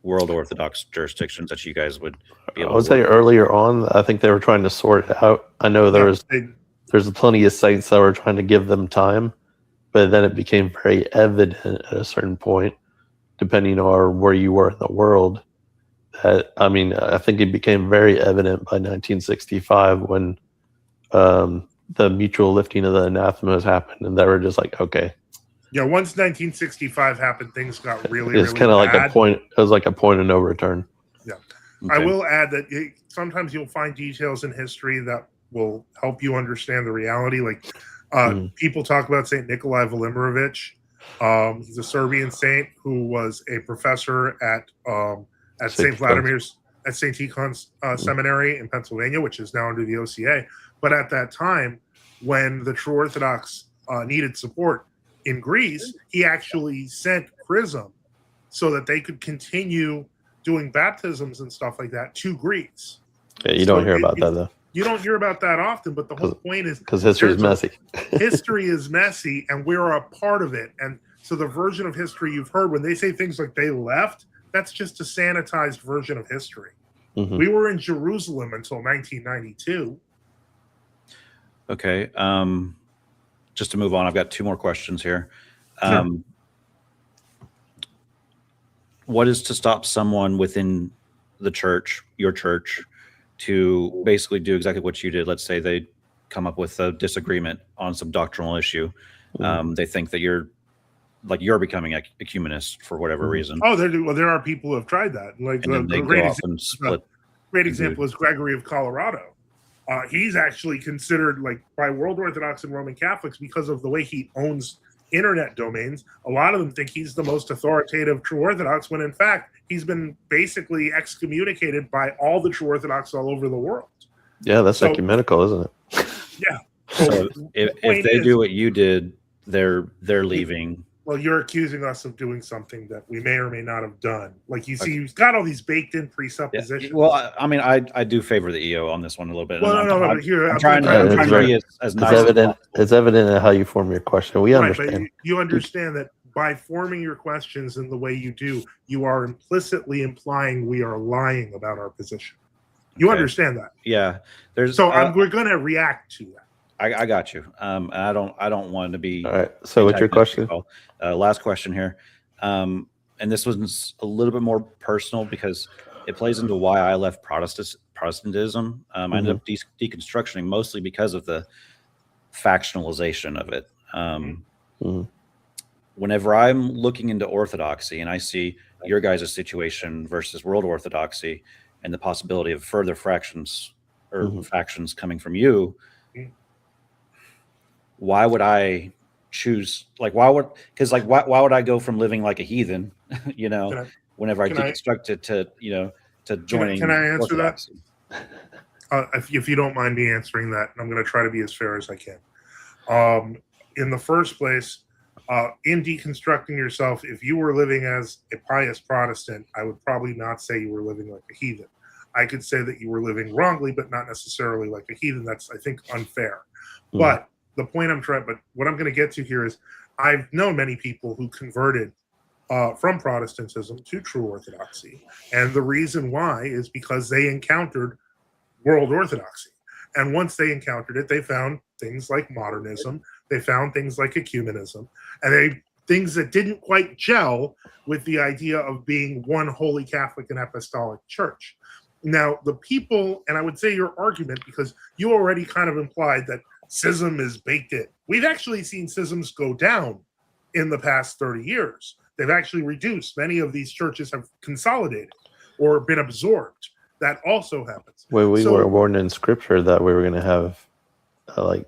World Orthodox jurisdictions that you guys would be able I would say earlier on, I think they were trying to sort it out. I know there's plenty of saints that were trying to give them time, but then it became very evident at a certain point, depending on where you were in the world, that, I mean, I think it became very evident by 1965 when the mutual lifting of the anathemas happened, and they were just like, okay. Yeah, once 1965 happened, things got really, It's really kind of like bad. a point. It was like a point of no return. Yeah. Okay. I will add that sometimes you'll find details in history that will help you understand the reality. Like people talk about St. Nikolai Velimirovich. He's a Serbian saint who was a professor at St. Vladimir's, at St. Tikhon's Seminary in Pennsylvania, which is now under the OCA. But at that time, when the true Orthodox needed support in Greece, he actually sent Chrism so that they could continue doing baptisms and stuff like that to Greece. Yeah, you don't hear about that though. You don't hear about that often, but the whole point is because history is messy. History is messy, and we're a part of it. And so the version of history you've heard, when they say things like they left, that's just a sanitized version of history. Mm-hmm. We were in Jerusalem until 1992. Okay. Just to move on, I've got two more questions here. What is to stop someone within the church, your church, to basically do exactly what you did? Let's say they come up with a disagreement on some doctrinal issue. They think that you're becoming ecumenist for whatever reason. Oh, there are people who have tried that. Like great example is Gregory of Colorado. He's actually considered, like, by World Orthodox and Roman Catholics, because of the way he owns internet domains. A lot of them think he's the most authoritative true Orthodox, when in fact he's been basically excommunicated by all the true Orthodox all over the world. Yeah, that's ecumenical, isn't it? Yeah. So if they do what you did, they're leaving. Well, you're accusing us of doing something that we may or may not have done. Like, you see, you've got all these baked-in presuppositions. Yeah. Well, I mean, I do favor the EO on this one a little bit. Well, no, but here I'm trying to be as nice as possible. It's evident in how you form your question. We understand. But you understand that by forming your questions in the way you do, you are implicitly implying we are lying about our position. You understand that? Yeah. We're going to react to that. I got you. I don't want to be. All right. So what's your question? Last question here. And this one's a little bit more personal because it plays into why I left Protestantism. I ended up deconstructing mostly because of the factionalization of it. Whenever I'm looking into Orthodoxy and I see your guys' situation versus World Orthodoxy and the possibility of further fractions or factions coming from you, why would I choose, like, why would I go from living like a heathen, whenever I can I- deconstruct it to joining Can I answer Orthodoxy? that? If you don't mind me answering that, I'm going to try to be as fair as I can. In the first place, in deconstructing yourself, if you were living as a pious Protestant, I would probably not say you were living like a heathen. I could say that you were living wrongly, but not necessarily like a heathen. That's, I think, unfair. But the point what I'm going to get to here is I've known many people who converted from Protestantism to true Orthodoxy. And the reason why is because they encountered world Orthodoxy. And once they encountered it, they found things like modernism, they found things like ecumenism, and things that didn't quite gel with the idea of being one holy Catholic and apostolic church. Now, the people, and I would say your argument, because you already kind of implied that schism is baked in. We've actually seen schisms go down in the past 30 years. They've actually reduced. Many of these churches have consolidated or been absorbed. That also happens. Well, we were warned in scripture that we were going to have like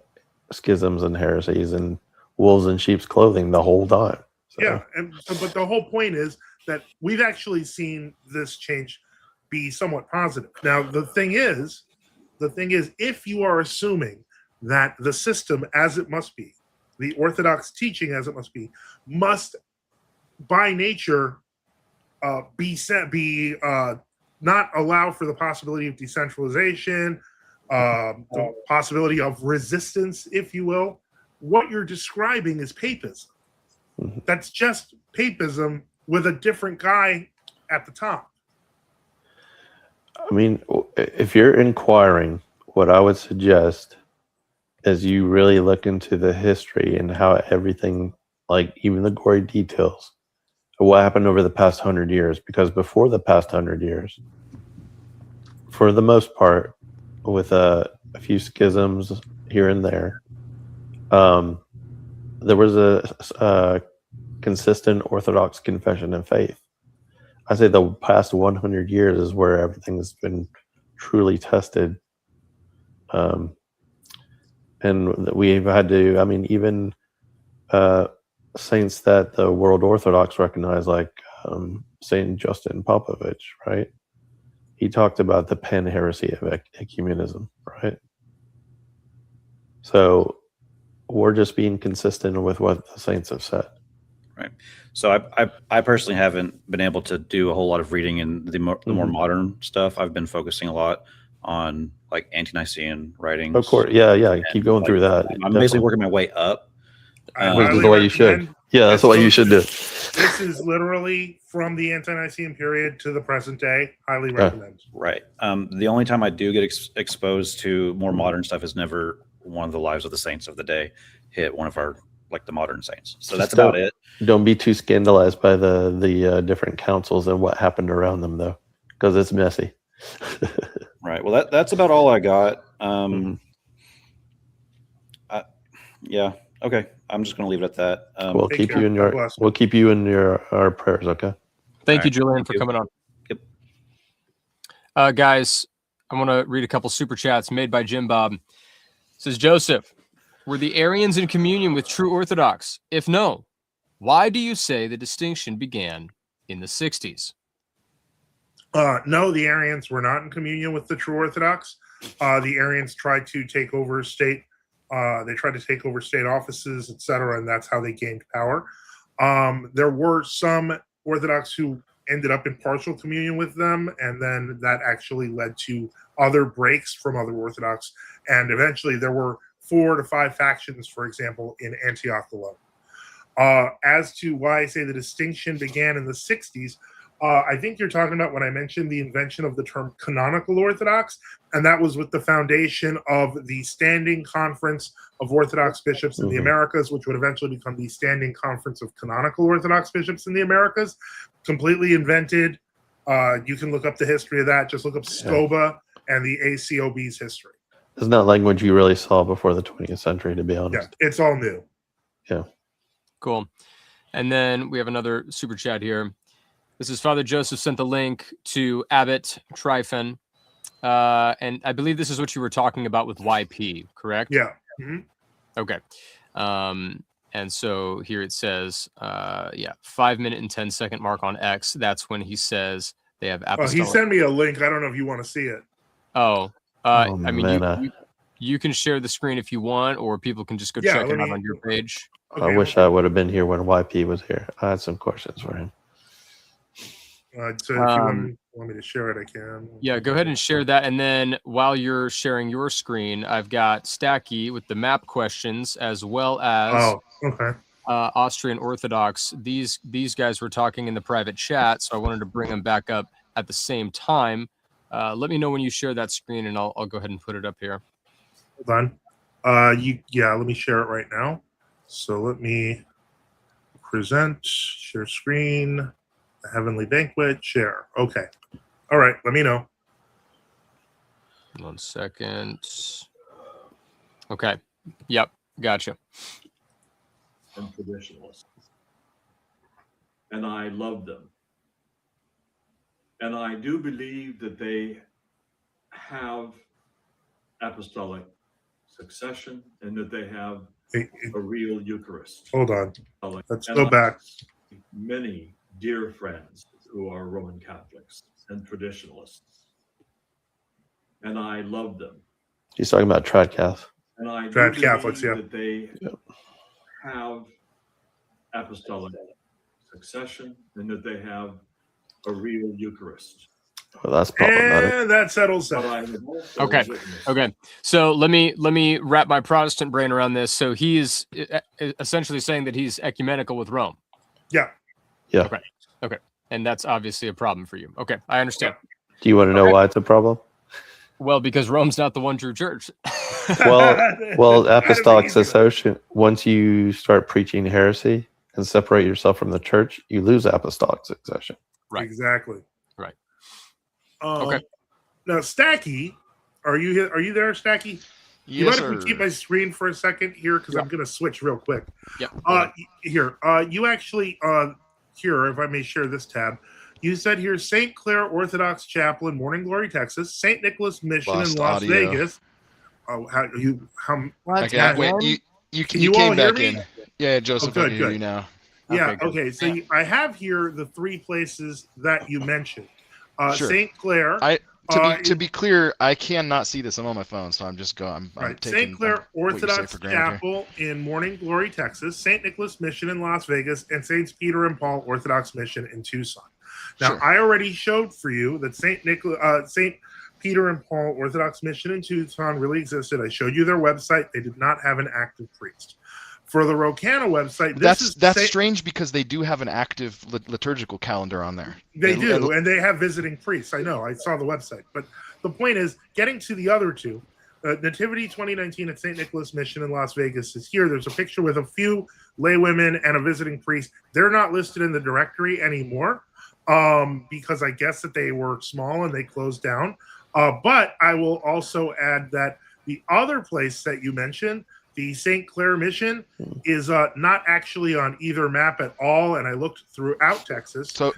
schisms and heresies and wolves in sheep's clothing the whole time. So. Yeah, but the whole point is that we've actually seen this change be somewhat positive. Now, the thing is, if you are assuming that the system as it must be, the Orthodox teaching as it must be, must by nature be not allow for the possibility of decentralization, the possibility of resistance, if you will. What you're describing is papism. That's just papism with a different guy at the top. I mean, if you're inquiring, what I would suggest is you really look into the history and how everything, like even the gory details of what happened over the past 100 years. Because before the past 100 years, for the most part, with a few schisms here and there, there was a consistent Orthodox confession of faith. I say the past 100 years is where everything's been truly tested. And we've had to, I mean, even saints that the world Orthodox recognize, like Saint Justin Popovich, right? He talked about the Penn heresy of ecumenism, right? So we're just being consistent with what the saints have said. Right. So I personally haven't been able to do a whole lot of reading in the more modern stuff. I've been focusing a lot on like anti-Nicene writings. Of course, yeah. Keep going through that. I'm basically working my way up. Which is the way you should. Yeah, that's the way you should do. This is literally from the ante-Nicene period to the present day. Highly recommend. Right. The only time I do get exposed to more modern stuff is never one of the Lives of the Saints of the Day hit one of our the modern saints. So that's about it. Don't be too scandalized by the different councils and what happened around them, though, because it's messy. Right. Well, that's about all I got. Yeah. Okay. I'm just going to leave it at that. We'll keep you in our prayers. Okay. Thank you, Julian, for coming on. Yep. Guys, I want to read a couple super chats made by Jim Bob. It says, Joseph, were the Arians in communion with true Orthodox? If no, why do you say the distinction began in the 60s? No, the Arians were not in communion with the true Orthodox. The Arians tried to take over state. They tried to take over state offices, etc., and that's how they gained power. There were some Orthodox who ended up in partial communion with them, and then that actually led to other breaks from other Orthodox. And eventually, there were 4 to 5 factions, for example, in Antioch alone. As to why I say the distinction began in the 60s, I think you're talking about when I mentioned the invention of the term canonical Orthodox, and that was with the foundation of the Standing Conference of Orthodox Bishops in the Americas, which would eventually become the Standing Conference of Canonical Orthodox Bishops in the Americas. Completely invented. You can look up the history of that. Just look up SCOBA and the ACOB's history. It's not language you really saw before the 20th century, to be honest. Yeah, it's all new. Yeah. Cool. And then we have another super chat here. This is Father Joseph sent the link to Abbot Tryphon. And I believe this is what you were talking about with YP, correct? Yeah. Okay. And And so here it says, 5 minute and 10 second mark on X. That's when he says they have apostolic. He sent me a link. I don't know if you want to see it. I mean, you can share the screen if you want, or people can just go check it out on your page. I wish I would have been here when YP was here. I had some questions for him. So if you want me to share it, I can. Yeah, go ahead and share that. And then while you're sharing your screen, I've got Stacky with the map questions, as well as Austrian Orthodox. These guys were talking in the private chat, so I wanted to bring them back up at the same time. Let me know when you share that screen, and I'll go ahead and put it up here. Hold on. Let me share it right now. So let me present, share screen, the Heavenly Banquet, share. Okay. All right. Let me know. 1 second. Okay. Yep. Gotcha. And traditionalists. And I love them. And I do believe that they have apostolic succession and that they have a real Eucharist. Hold on. Let's go back. Many dear friends who are Roman Catholics and traditionalists. And I love them. He's talking about trad Catholics. And I trad Catholics, yeah. That they have apostolic succession and that they have a real Eucharist. Well, that's problematic. And that settles that. Okay. So let me wrap my Protestant brain around this. So he is essentially saying that he's ecumenical with Rome. Yeah. Yeah. Okay. And that's obviously a problem for you. Okay, I understand. Do you want to know why it's a problem? Well, because Rome's not the one true church. well, apostolic succession. Once you start preaching heresy and separate yourself from the church, you lose apostolic succession. Right. Exactly. Right. Okay. Now, Stacky, are you there, Stacky? You Yes, mind if we keep my screen for a second here, because I'm going to switch real quick. Yeah. Here, you actually here, if I may share this tab. You said here St. Clair Orthodox Chapel in Morning Glory, Texas, St. Nicholas Mission in Las Vegas. Oh, you came back in. Yeah, Joseph, I can hear you now. Yeah. Okay. So I have here the 3 places that you mentioned. Sure. St. Clair. To be clear, I cannot see this. I'm on my phone, so I'm just going. I'm taking St. Clair Orthodox Chapel in Morning Glory, Texas, St. Nicholas Mission in Las Vegas, and Saints Peter and Paul Orthodox Mission in Tucson. Now, I already showed for you that St. Peter and Paul Orthodox Mission in Tucson really existed. I showed you their website. They did not have an active priest. For the Rocana website, that's strange because they do have an active liturgical calendar on there. They do, and they have visiting priests. I know. I saw the website. But the point is, getting to the other 2, Nativity 2019 at St. Nicholas Mission in Las Vegas is here. There's a picture with a few laywomen and a visiting priest. They're not listed in the directory anymore because I guess that they were small and they closed down. But I will also add that the other place that you mentioned, the St. Clair Mission, is not actually on either map at all, and I looked throughout Texas. So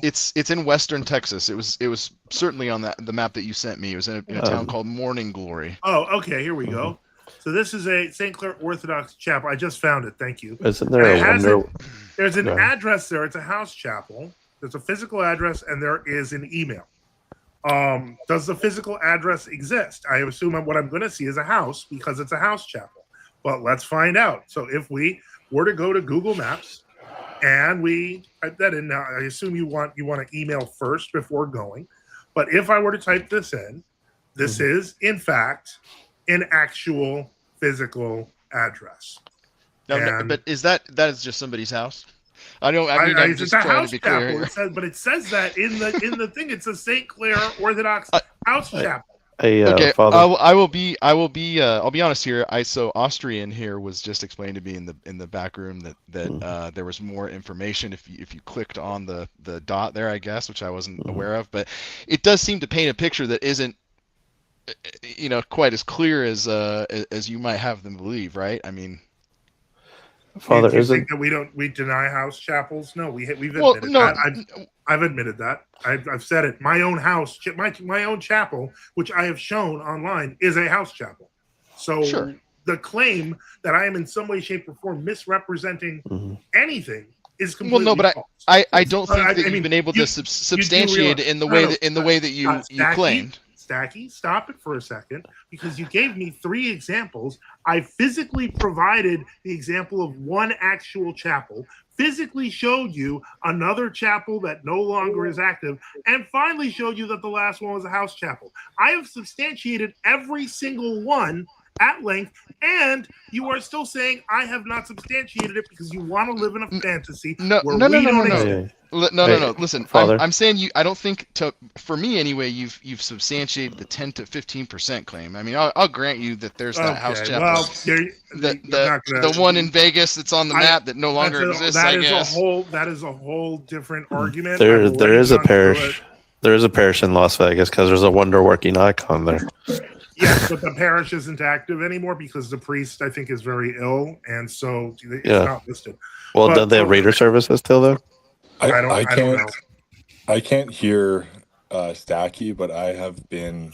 it's in Western Texas. It was certainly on the map that you sent me. It was in a town called Morning Glory. Oh, okay. Here we go. So this is a St. Clair Orthodox Chapel. I just found it. Thank you. Isn't there there's an address there. It's a house chapel. There's a physical address, and there is an email. Does the physical address exist? I assume what I'm going to see is a house because it's a house chapel. But let's find out. So if we were to go to Google Maps and we type that in, now I assume you want to email first before going. But if I were to type this in, this is in fact an actual physical address. No, but that is just somebody's house? I'm just trying to be clear. It says that in the thing. It's a St. Clair Orthodox house chapel. Okay, Father. I'll be honest here. So Austrian here was just explained to me in the back room that there was more information if you clicked on the dot there, I guess, which I wasn't aware of. But it does seem to paint a picture that isn't quite as clear as you might have them believe, right? I mean, Father, do you think that we deny house chapels? No, we've admitted that. I've admitted that. I've said it. My own house, my own chapel, which I have shown online, is a house chapel. So sure. the claim that I am in some way, shape, or form misrepresenting anything is completely well, no, but false. I don't think that I you've mean, been able to substantiate it in the way that you claimed. Stacky, stop it for a second, because you gave me 3 examples. I physically provided the example of one actual chapel, physically showed you another chapel that no longer is active, and finally showed you that the last one was a house chapel. I have substantiated every single one at length, and you are still saying I have not substantiated it because you want to live in a fantasy No. Listen, I'm saying you. I don't think for me anyway. You've substantiated the 10 to 15% claim. I mean, I'll grant you that there's that house chapel. Well, the one in Vegas that's on the map that no longer exists. I guess that is a whole different argument. There is a parish. There is a parish in Las Vegas because there's a wonder working icon there. Yes, but the parish isn't active anymore because the priest, I think, is very ill, and so it's not listed. Well, don't they have reader services still though? I don't know. I can't hear Stacky, but I have been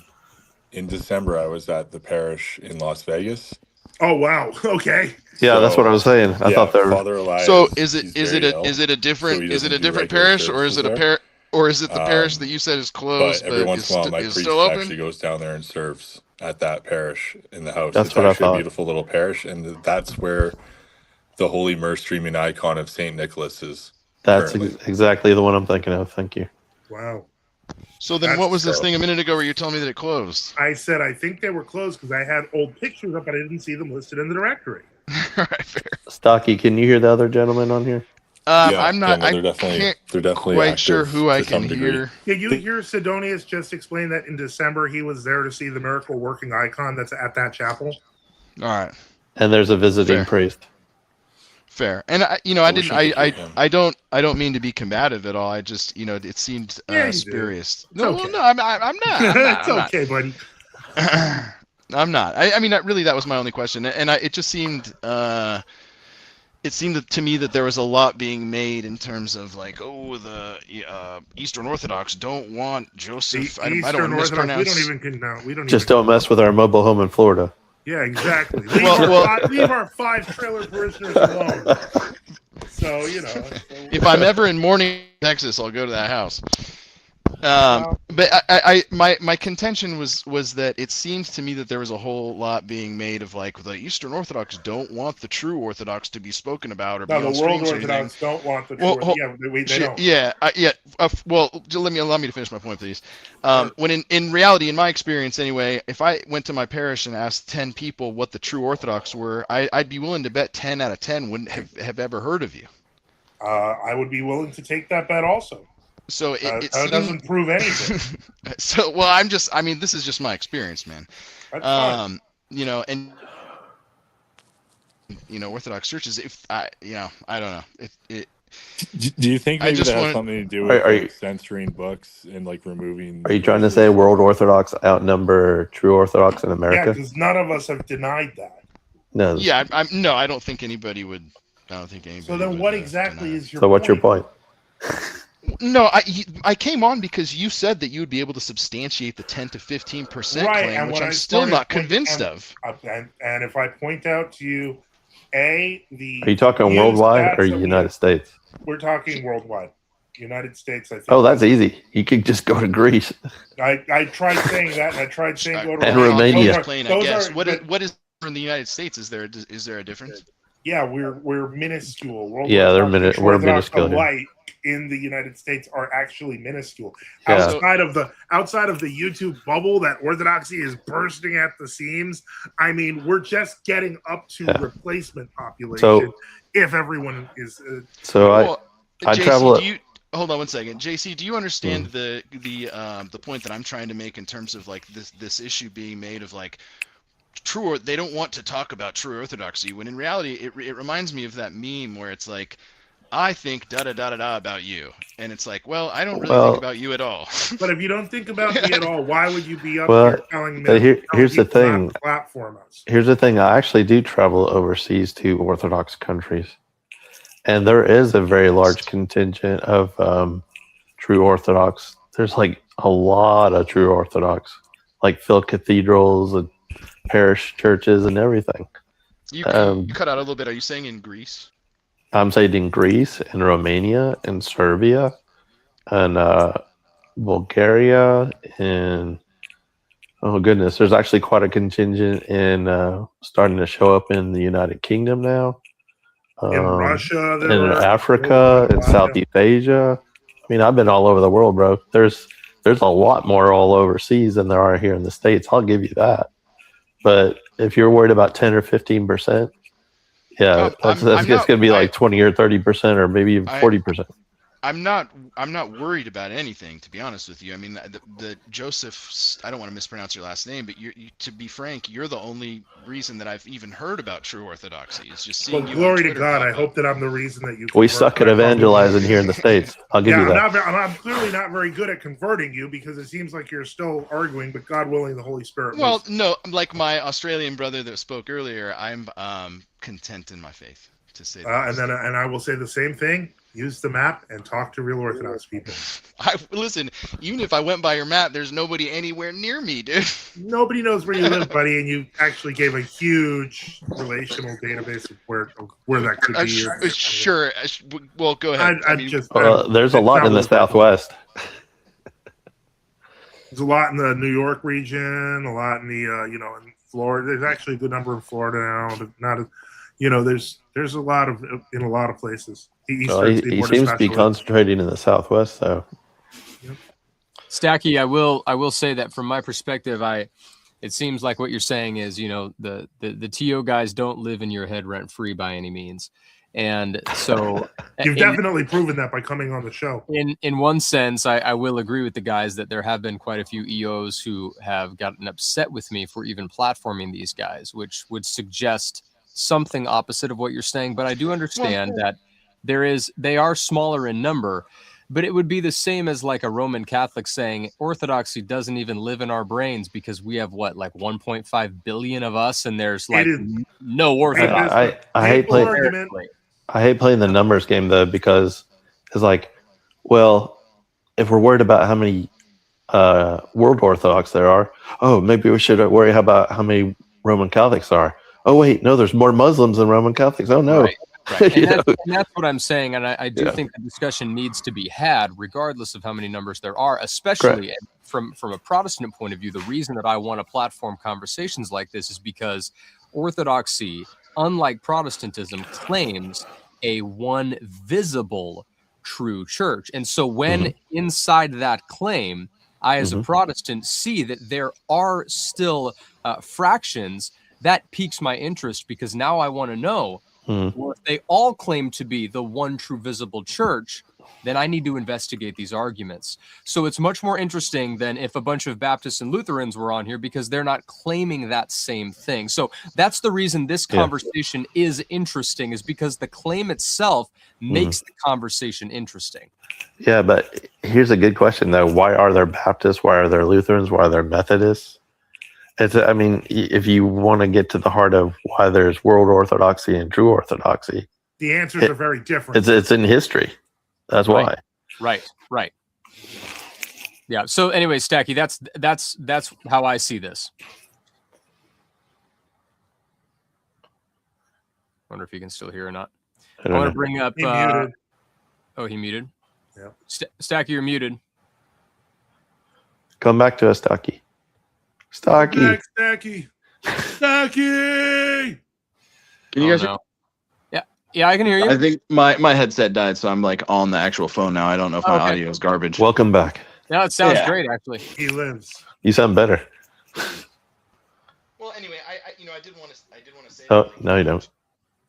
in December. I was at the parish in Las Vegas. Oh wow! Okay. Yeah, that's what I was saying. I thought they were. Father Elias. So is it a different parish, or is it a the parish that you said is closed? But every once in a while, my priest actually goes down there and serves at that parish in the house. It's actually a beautiful little parish, and that's where the Holy Mercy streaming icon of Saint Nicholas is. That's exactly the one I'm thinking of. Thank you. Wow. So then, what was this thing a minute ago where you told me that it closed? I said I think they were closed because I had old pictures up, but I didn't see them listed in the directory. Right, fair. Stocky, can you hear the other gentleman on here? I'm not. They're definitely quite sure who I can hear. Did you hear Sidonius just explain that in December he was there to see the miracle working icon that's at that chapel? All right. And there's a visiting priest. Fair. And I don't mean to be combative at all. I just, it seemed spurious. No, okay. I'm not. It's okay, buddy. I'm not. I mean, really, that was my only question. And it just seemed, it seemed to me that there was a lot being made in terms of like, the Eastern Orthodox don't want Joseph. I don't want to mispronounce. Don't mess with our mobile home in Florida. Yeah, exactly. Leave our 5 trailer parishioners alone. So, if I'm ever in Morning, Texas, I'll go to that house. But my contention was that it seems to me that there was a whole lot being made of like the Eastern Orthodox don't want the true Orthodox to be spoken about or be on the world streams or Orthodox don't want the true. They don't. Well, allow me to finish my point, please. When in reality, in my experience anyway, if I went to my parish and asked 10 people what the true Orthodox were, I'd be willing to bet 10 out of 10 wouldn't have ever heard of you. I would be willing to take that bet also. So it doesn't prove anything. So, this is just my experience, man. That's fine. Orthodox churches, I don't know. Do you think maybe that has something to do with censoring books and like removing? Are you trying to say World Orthodox outnumber True Orthodox in America? Yeah, because none of us have denied that. No. Yeah, I don't think anybody would. I don't think anybody. So then, what exactly is your? So what's your point? No, I came on because you said that you would be able to substantiate the 10 to 15% claim, which I'm still not convinced of. And if I point out to you, are you talking worldwide or United States? We're talking worldwide. United States, I think. Oh, that's easy. You could just go to Greece. I tried saying that, and I tried saying go to and Romania. What is in the United States? Is there a difference? Yeah, we're minuscule. We're minuscule. Light in the United States are actually minuscule. Yeah. Outside of the YouTube bubble that Orthodoxy is bursting at the seams. I mean, we're just getting up to replacement population. So, if everyone is. I JC, travel. Hold on one second, JC. Do you understand the point that I'm trying to make in terms of like this issue being made of like? They don't want to talk about true orthodoxy when in reality it reminds me of that meme where it's like I think da da da da da about you and it's like well I don't really think about you at all. But if you don't think about me at all, why would you be up here telling me? Here's the thing. Platform us. Here's the thing. I actually do travel overseas to Orthodox countries, and there is a very large contingent of true Orthodox. There's like a lot of true Orthodox, like filled cathedrals and parish churches and everything. You cut out a little bit. Are you saying in Greece? I'm saying in Greece, in Romania, in Serbia, and Bulgaria, and oh goodness, there's actually quite a contingent in starting to show up in the United Kingdom now. In Russia, in Africa, in Southeast Asia. I mean, I've been all over the world, bro. There's a lot more all overseas than there are here in the States. I'll give you that. But if you're worried about 10 or 15%, yeah, that's going to be like 20 or 30%, or maybe even 40%. I'm not worried about anything, to be honest with you. I mean, the Joseph, I don't want to mispronounce your last name, but to be frank, you're the only reason that I've even heard about true orthodoxy. It's just seeing you. Glory to God! I hope that I'm the reason that you. We suck at evangelizing here in the States. I'll give you that. I'm clearly not very good at converting you, because it seems like you're still arguing. But God willing, the Holy Spirit. Well, no, like my Australian brother that spoke earlier, I'm content in my faith, to say that. And I will say the same thing. Use the map and talk to real Orthodox people. Listen, even if I went by your map, there's nobody anywhere near me, dude. Nobody knows where you live, buddy, and you actually gave a huge relational database of where that could be. Sure. Well, go ahead. There's a lot in the Southwest. There's a lot in the New York region, a lot in the in Florida. There's actually a good number in Florida now, but not. There's a lot in a lot of places. He seems to be concentrating in the Southwest, though. Yep. Stacky, I will say that from my perspective, it seems like what you're saying is, the TO guys don't live in your head rent free by any means, and so you've definitely proven that by coming on the show. In one sense, I will agree with the guys that there have been quite a few EOs who have gotten upset with me for even platforming these guys, which would suggest something opposite of what you're saying. But I do understand that they are smaller in number, but it would be the same as like a Roman Catholic saying Orthodoxy doesn't even live in our brains because we have like 1.5 billion of us, and there's like no Orthodox. I hate playing the numbers game though, because it's like, well, if we're worried about how many World Orthodox there are, maybe we should worry about how many Roman Catholics are. Oh wait, no, there's more Muslims than Roman Catholics. Oh no. Right. And that's what I'm saying, and I do think the discussion needs to be had regardless of how many numbers there are, especially from a Protestant point of view. The reason that I want to platform conversations like this is because Orthodoxy, unlike Protestantism, claims a one visible true church. And so when inside that claim, I as a Protestant see that there are still fractions, that piques my interest, because now I want to know, well, if they all claim to be the one true visible church, then I need to investigate these arguments. So it's much more interesting than if a bunch of Baptists and Lutherans were on here, because they're not claiming that same thing. So that's the reason this conversation is interesting, is because the claim itself makes the conversation interesting. Yeah, but here's a good question though. Why are there Baptists? Why are there Lutherans? Why are there Methodists? I mean, if you want to get to the heart of why there's World Orthodoxy and True Orthodoxy, the answers are very different. It's in history. That's why. Right. Yeah. So anyway, Stacky, that's how I see this. Wonder if you can still hear or not. I want to bring up. He muted. Oh, he muted. Yeah. Stacky, you're muted. Come back to us, Stacky. Stacky. Can you guys hear? Yeah, I can hear you. I think my headset died, so I'm like on the actual phone now. I don't know if my audio is garbage. Welcome back. No, it sounds great, actually. He lives. You sound better. Well, anyway, I did want to say. Oh, no, you don't.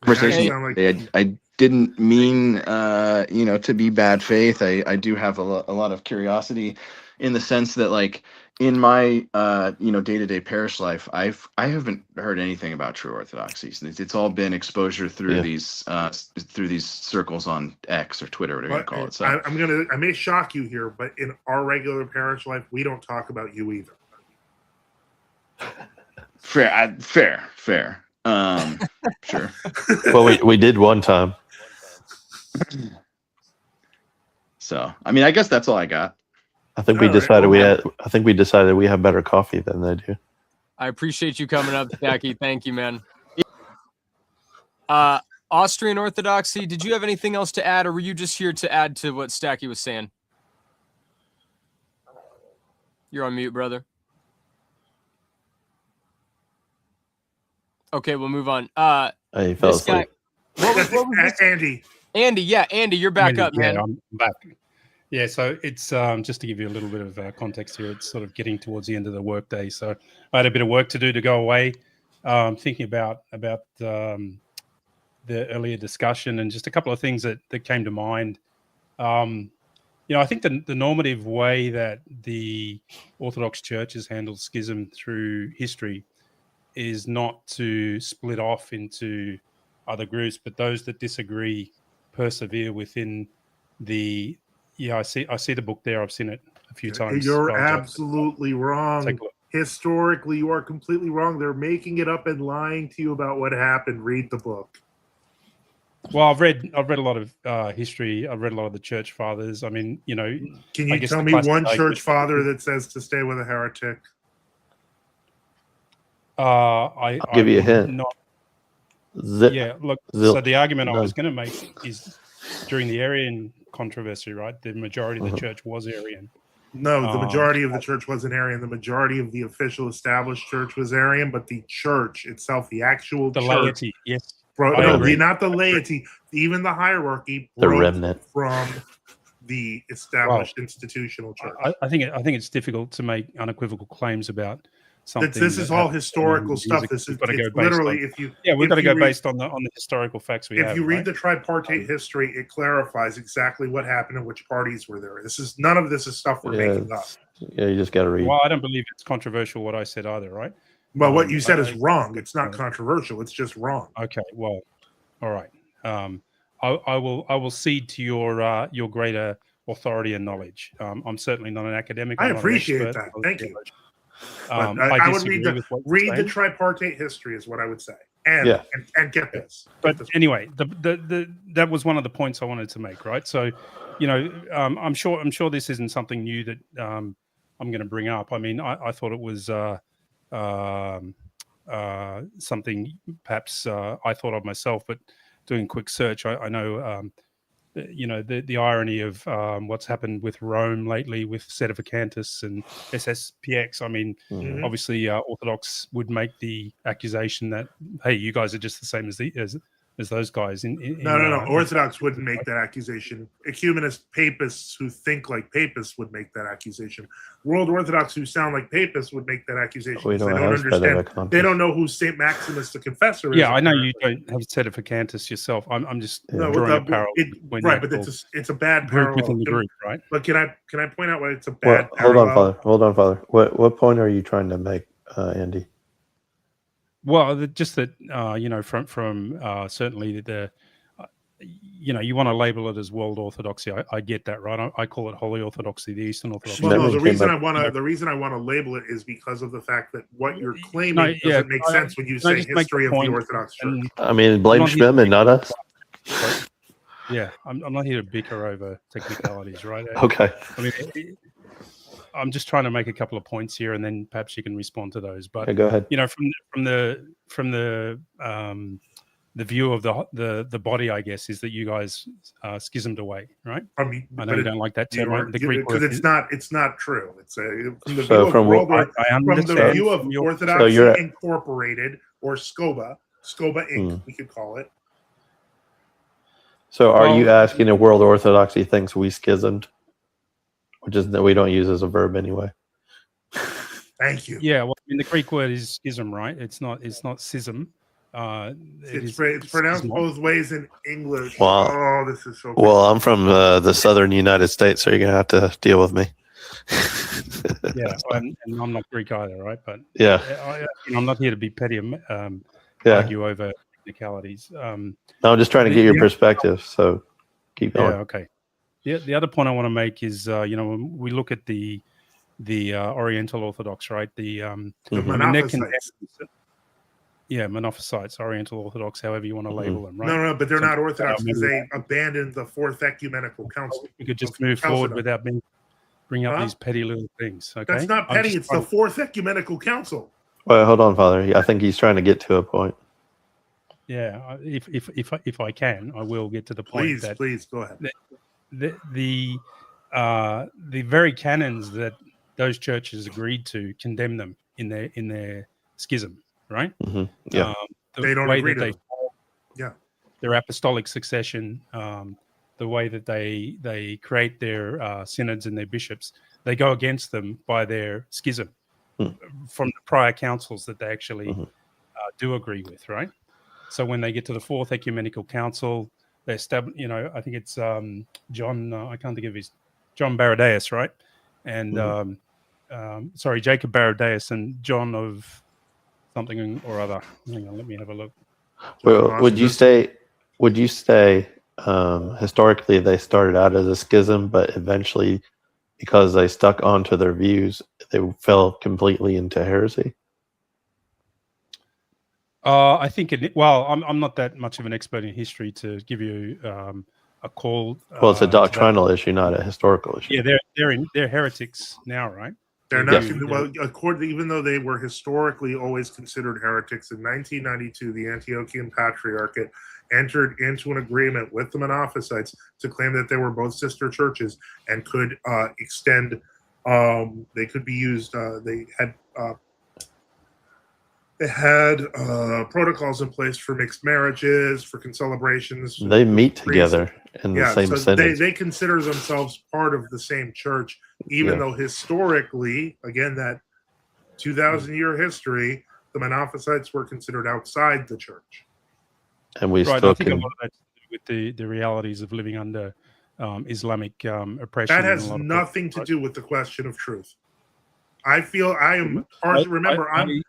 Conversation. I didn't mean to be bad faith. I do have a lot of curiosity, in the sense that, like, in my day-to-day parish life, I haven't heard anything about True Orthodoxy. It's all been exposure through these circles on X or Twitter, whatever you call it. So I may shock you here, but in our regular parish life, we don't talk about you either. Fair. Sure. Well, we did one time. So I mean, I guess that's all I got. I think we decided we have better coffee than they do. I appreciate you coming up, Stacky. Thank you, man. Austrian Orthodoxy, did you have anything else to add, or were you just here to add to what Stacky was saying? You're on mute, brother. Okay, we'll move on. He fell asleep. What was this? Andy? Andy, yeah, Andy, you're back up, man. Yeah, I'm back. Yeah, so it's just to give you a little bit of context here. It's sort of getting towards the end of the workday, so I had a bit of work to do to go away, thinking about the earlier discussion and just a couple of things that came to mind. I think the normative way that the Orthodox Church has handled schism through history is not to split off into other groups, but those that disagree persevere within the. Yeah, I see the book there. I've seen it a few times. You're absolutely wrong. Historically, you are completely wrong. They're making it up and lying to you about what happened. Read the book. Well, I've read a lot of history. I've read a lot of the church fathers. I mean, Can you tell me one church father that says to stay with a heretic? I'll give you a hint. So the argument I was going to make is during the Arian controversy, right? The majority of the church was Arian. No, the majority of the church wasn't Arian. The majority of the official established church was Arian, but the church itself, the actual church, laity, yes. Not the laity, even the hierarchy, the remnant from the established institutional church. I think it's difficult to make unequivocal claims about something. This is all historical stuff. This is literally we've got to go based on the historical facts we have. If you read the tripartite history, it clarifies exactly what happened and which parties were there. None of this is stuff we're making up. Yeah, you just got to read. Well, I don't believe it's controversial what I said either, right? Well, what you said is wrong. It's not controversial. It's just wrong. Okay. Well, all right. I will cede to your greater authority and knowledge. I'm certainly not an academic. I appreciate that. Thank you. I would read the tripartite history is what I would say, and get this. Anyway, that was one of the points I wanted to make, right? So, I'm sure this isn't something new that I'm going to bring up. I mean, I thought it was something perhaps I thought of myself, but doing a quick search, I know. The irony of what's happened with Rome lately with Sedevacantus and SSPX. I mean, obviously, Orthodox would make the accusation that, hey, you guys are just the same as those guys. No. Orthodox wouldn't make that accusation. Ecumenist papists who think like papists would make that accusation. World Orthodox who sound like papists would make that accusation. We don't understand. They don't know who Saint Maximus the Confessor is. Yeah, I know you don't have Sedevacantus yourself. I'm just drawing a parallel. Right, but it's a bad parallel within the group, right? But can I point out why it's a bad parallel? Hold on, Father. What point are you trying to make, Andy? Well, just that from certainly you want to label it as world orthodoxy. I get that, right? I call it holy orthodoxy, the Eastern Orthodoxy. Well, no, the reason I want to label it is because of the fact that what you're claiming doesn't make sense when you say history of the Orthodox Church. I mean, blame Schmittman, not us. Yeah, I'm not here to bicker over technicalities, right? Okay. I mean, I'm just trying to make a couple of points here, and then perhaps you can respond to those. But go ahead. From the view of the body, I guess, is that you guys schismed away, right? I mean, I know you don't like that term. Because it's not true. It's from the view of Orthodoxy Incorporated or SCOBA Inc. We could call it. So, are you asking if World Orthodoxy thinks we schismed? Which is that we don't use as a verb anyway. Thank you. Yeah, well, I mean, the Greek word is schism, right? It's not schism. It's pronounced both ways in English. Well, this is so. Well, I'm from the southern United States, so you're gonna have to deal with me. Yeah, and I'm not Greek either, right? But yeah, I'm not here to be petty. Argue over technicalities. No, I'm just trying to get your perspective. So keep going. Yeah. Okay. The other point I want to make is, when we look at the Oriental Orthodox, right? The Monophysites. Monophysites, Oriental Orthodox, however you want to label them, right? No, but they're not Orthodox because they abandoned the Fourth Ecumenical Council. We could just move forward without bringing up these petty little things. Okay, that's not petty. It's the Fourth Ecumenical Council. Well, hold on, Father. I think he's trying to get to a point. Yeah, if I can, I will get to the point that please go ahead. The very canons that those churches agreed to condemn them in their schism, right? Mm-hmm. Yeah, they don't agree to them. Yeah, their apostolic succession, the way that they create their synods and their bishops, they go against them by their schism from the prior councils that they actually do agree with, right? So when they get to the Fourth Ecumenical Council, they establish, I think it's John, I can't think of John Baradaeus, right? And Jacob Baradaeus and John of something or other. Hang on, let me have a look. Well, would you say historically they started out as a schism, but eventually, because they stuck onto their views, they fell completely into heresy? I think I'm not that much of an expert in history to give you a call. Well, it's a doctrinal issue, not a historical issue. Yeah, they're heretics now, right? They're not even though they were historically always considered heretics. In 1992, the Antiochian Patriarchate entered into an agreement with the Monophysites to claim that they were both sister churches and could extend. They could be used. They had protocols in place for mixed marriages, for concelebrations. They meet together in the same synod. They consider themselves part of the same church, even though historically, again, that 2,000-year history, the Monophysites were considered outside the church. And we I still think a lot of that's with the realities of living under Islamic oppression. That has nothing to do with the question of truth. I feel I am part. Remember, I'm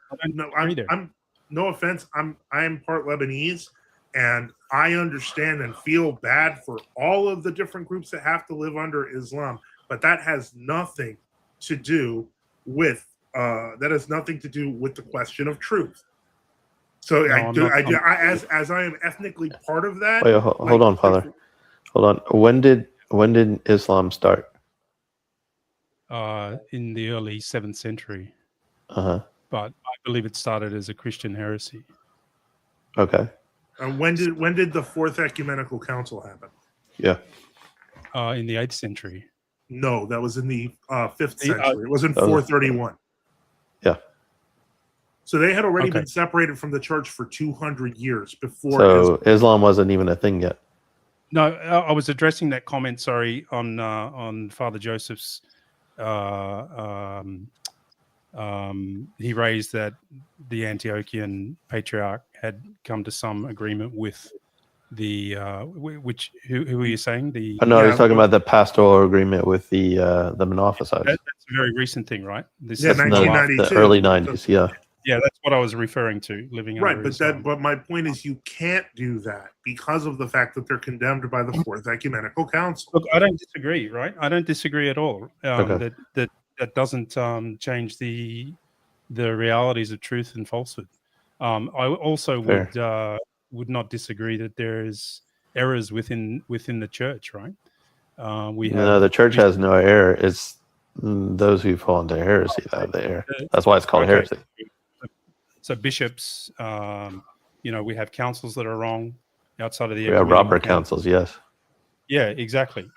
no offense. I am part Lebanese, and I understand and feel bad for all of the different groups that have to live under Islam. But that has nothing to do with the question of truth. So as I am ethnically part of that. Wait, hold on, Father. Hold on. When did Islam start? In the early 7th century. But I believe it started as a Christian heresy. Okay. When did the Fourth Ecumenical Council happen? Yeah. In the 8th century. No, that was in the 5th century. It was in 431. Yeah. So they had already been separated from the church for 200 years before. So Islam wasn't even a thing yet. No, I was addressing that comment. Sorry, on Father Joseph's. He raised that the Antiochian Patriarch had come to some agreement with the who are you saying? No, he's talking about the pastoral agreement with the Monophysites. That's a very recent thing, right? This 1992, the early 90s. Yeah. Yeah, that's what I was referring to. Living under Islam. But my point is, you can't do that because of the fact that they're condemned by the Fourth Ecumenical Council. Look, I don't disagree, right? I don't disagree at all. That doesn't change the realities of truth and falsehood. I also would not disagree that there is errors within the church, right? The church has no error. It's those who fall into heresy that have the error. That's why it's called heresy. So bishops, we have councils that are wrong outside of the. We have robber councils, yes. Yeah, exactly.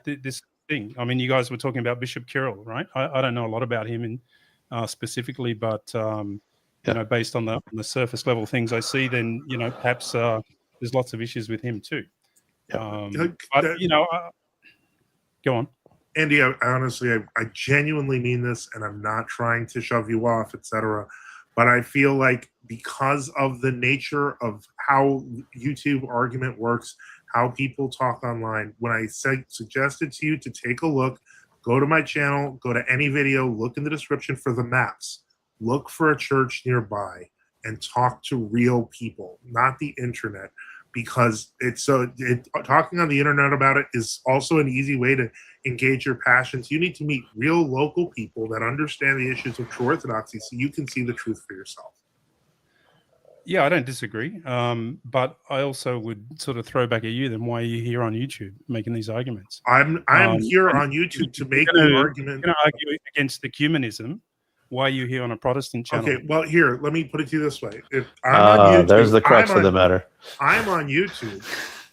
This thing. I mean, you guys were talking about Bishop Kirill, right? I don't know a lot about him specifically, but based on the surface level things I see, then perhaps there's lots of issues with him too. Go on, Andy. I genuinely mean this, and I'm not trying to shove you off, etc. But I feel like because of the nature of how YouTube argument works, how people talk online, when I suggested to you to take a look, go to my channel, go to any video, look in the description for the maps, look for a church nearby, and talk to real people, not the internet, because talking on the internet about it is also an easy way to engage your passions. You need to meet real local people that understand the issues of true orthodoxy so you can see the truth for yourself. Yeah, I don't disagree. But I also would sort of throw back at you, then why are you here on YouTube making these arguments? I'm here on YouTube to make the argument. You're going to argue against ecumenism why are you here on a Protestant channel? Okay, well, here, let me put it to you this way. If I'm on YouTube, there's the crux of the matter. I'm on YouTube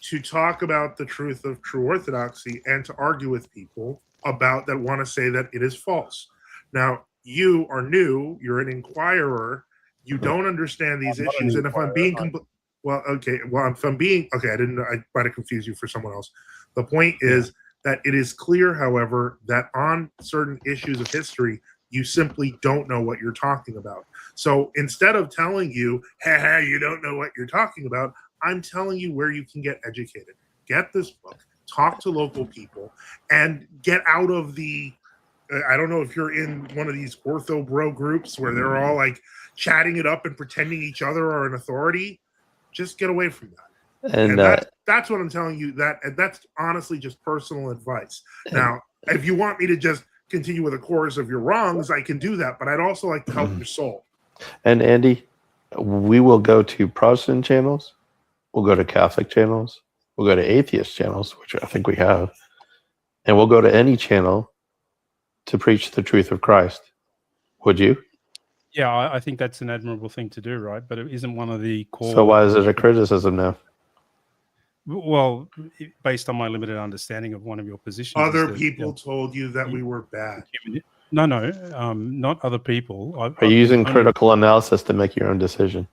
to talk about the truth of true orthodoxy and to argue with people about that want to say that it is false. Now, you are new, you're an inquirer, you don't understand these issues, and if I'm being I might have confused you for someone else. The point is that it is clear, however, that on certain issues of history, you simply don't know what you're talking about. So instead of telling you, hey, you don't know what you're talking about, I'm telling you where you can get educated. Get this book, talk to local people, and get out of the, I don't know if you're in one of these ortho bro groups where they're all like chatting it up and pretending each other are an authority. Just get away from that. And that's what I'm telling you. That's honestly just personal advice. Now, if you want me to just continue with a chorus of your wrongs, I can do that, but I'd also like to help your soul. And Andy, we will go to Protestant channels, we'll go to Catholic channels, we'll go to atheist channels, which I think we have, and we'll go to any channel to preach the truth of Christ. Would you? Yeah, I think that's an admirable thing to do, right? But it isn't one of the core. So why is it a criticism now? Well, based on my limited understanding of one of your positions. Other people told you that we were bad. No, not other people. Are you using critical analysis to make your own decision?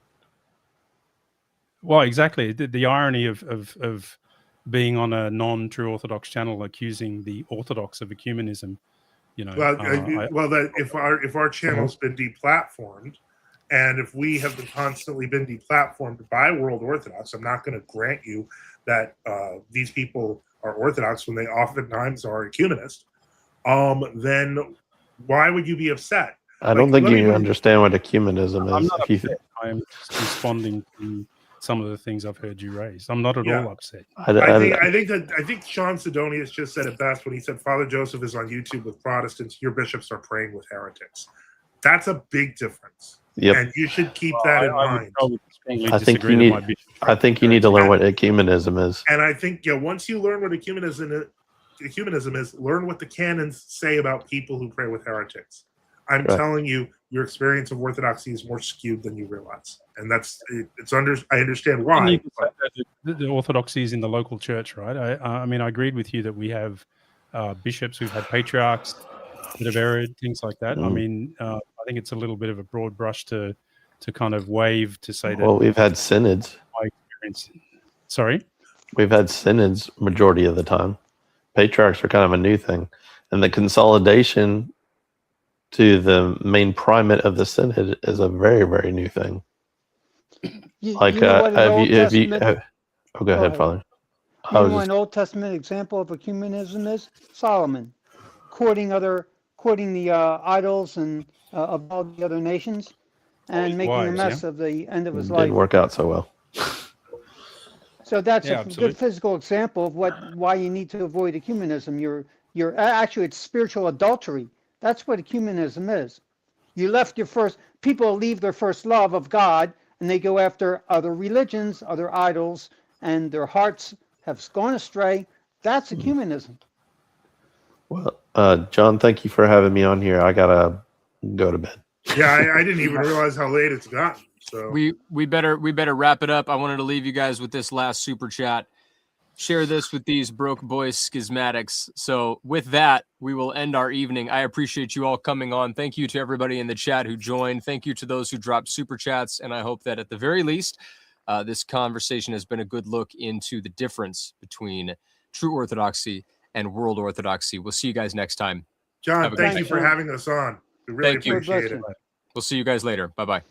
Well, exactly. The irony of being on a non-true Orthodox channel accusing the Orthodox of ecumenism. You know, that if our channel's been deplatformed, and if we have constantly been deplatformed by World Orthodox, I'm not going to grant you that these people are Orthodox when they oftentimes are ecumenist. Then why would you be upset? I don't think you understand what ecumenism is. I'm not upset. I'm just responding to some of the things I've heard you raise. I'm not at all upset. I think Sean Sidonius just said it best when he said Father Joseph is on YouTube with Protestants. Your bishops are praying with heretics. That's a big difference. Yep. And you should keep that in mind. I think you need to learn what ecumenism is. And I think once you learn what ecumenism is, learn what the canons say about people who pray with heretics. I'm telling you, your experience of orthodoxy is more skewed than you realize, and I understand why. The orthodoxy is in the local church, right? I mean, I agreed with you that we have bishops, we've had patriarchs that have erred, things like that. I mean, I think it's a little bit of a broad brush to kind of wave to say that. Well, we've had synods. My experience. Sorry? We've had synods majority of the time. Patriarchs are kind of a new thing, and the consolidation to the main primate of the synod is a very, very new thing. You know go ahead, Father. You know what an Old Testament example of ecumenism is? Solomon, courting the idols and of all the other nations, and making a mess of the end of his life. Didn't work out so well. So that's a good physical example of why you need to avoid ecumenism. You're actually, it's spiritual adultery. That's what ecumenism is. People leave their first love of God and they go after other religions, other idols, and their hearts have gone astray. That's ecumenism. Well, John, thank you for having me on here. I gotta go to bed. Yeah, I didn't even realize how late it's gotten. So we better wrap it up. I wanted to leave you guys with this last super chat. Share this with these broke boys schismatics. So with that, we will end our evening. I appreciate you all coming on. Thank you to everybody in the chat who joined. Thank you to those who dropped super chats. And I hope that at the very least, this conversation has been a good look into the difference between true Orthodoxy and world Orthodoxy. We'll see you guys next time. John, thank you for having us on. We really appreciate it. We'll see you guys later. Bye-bye. Bye.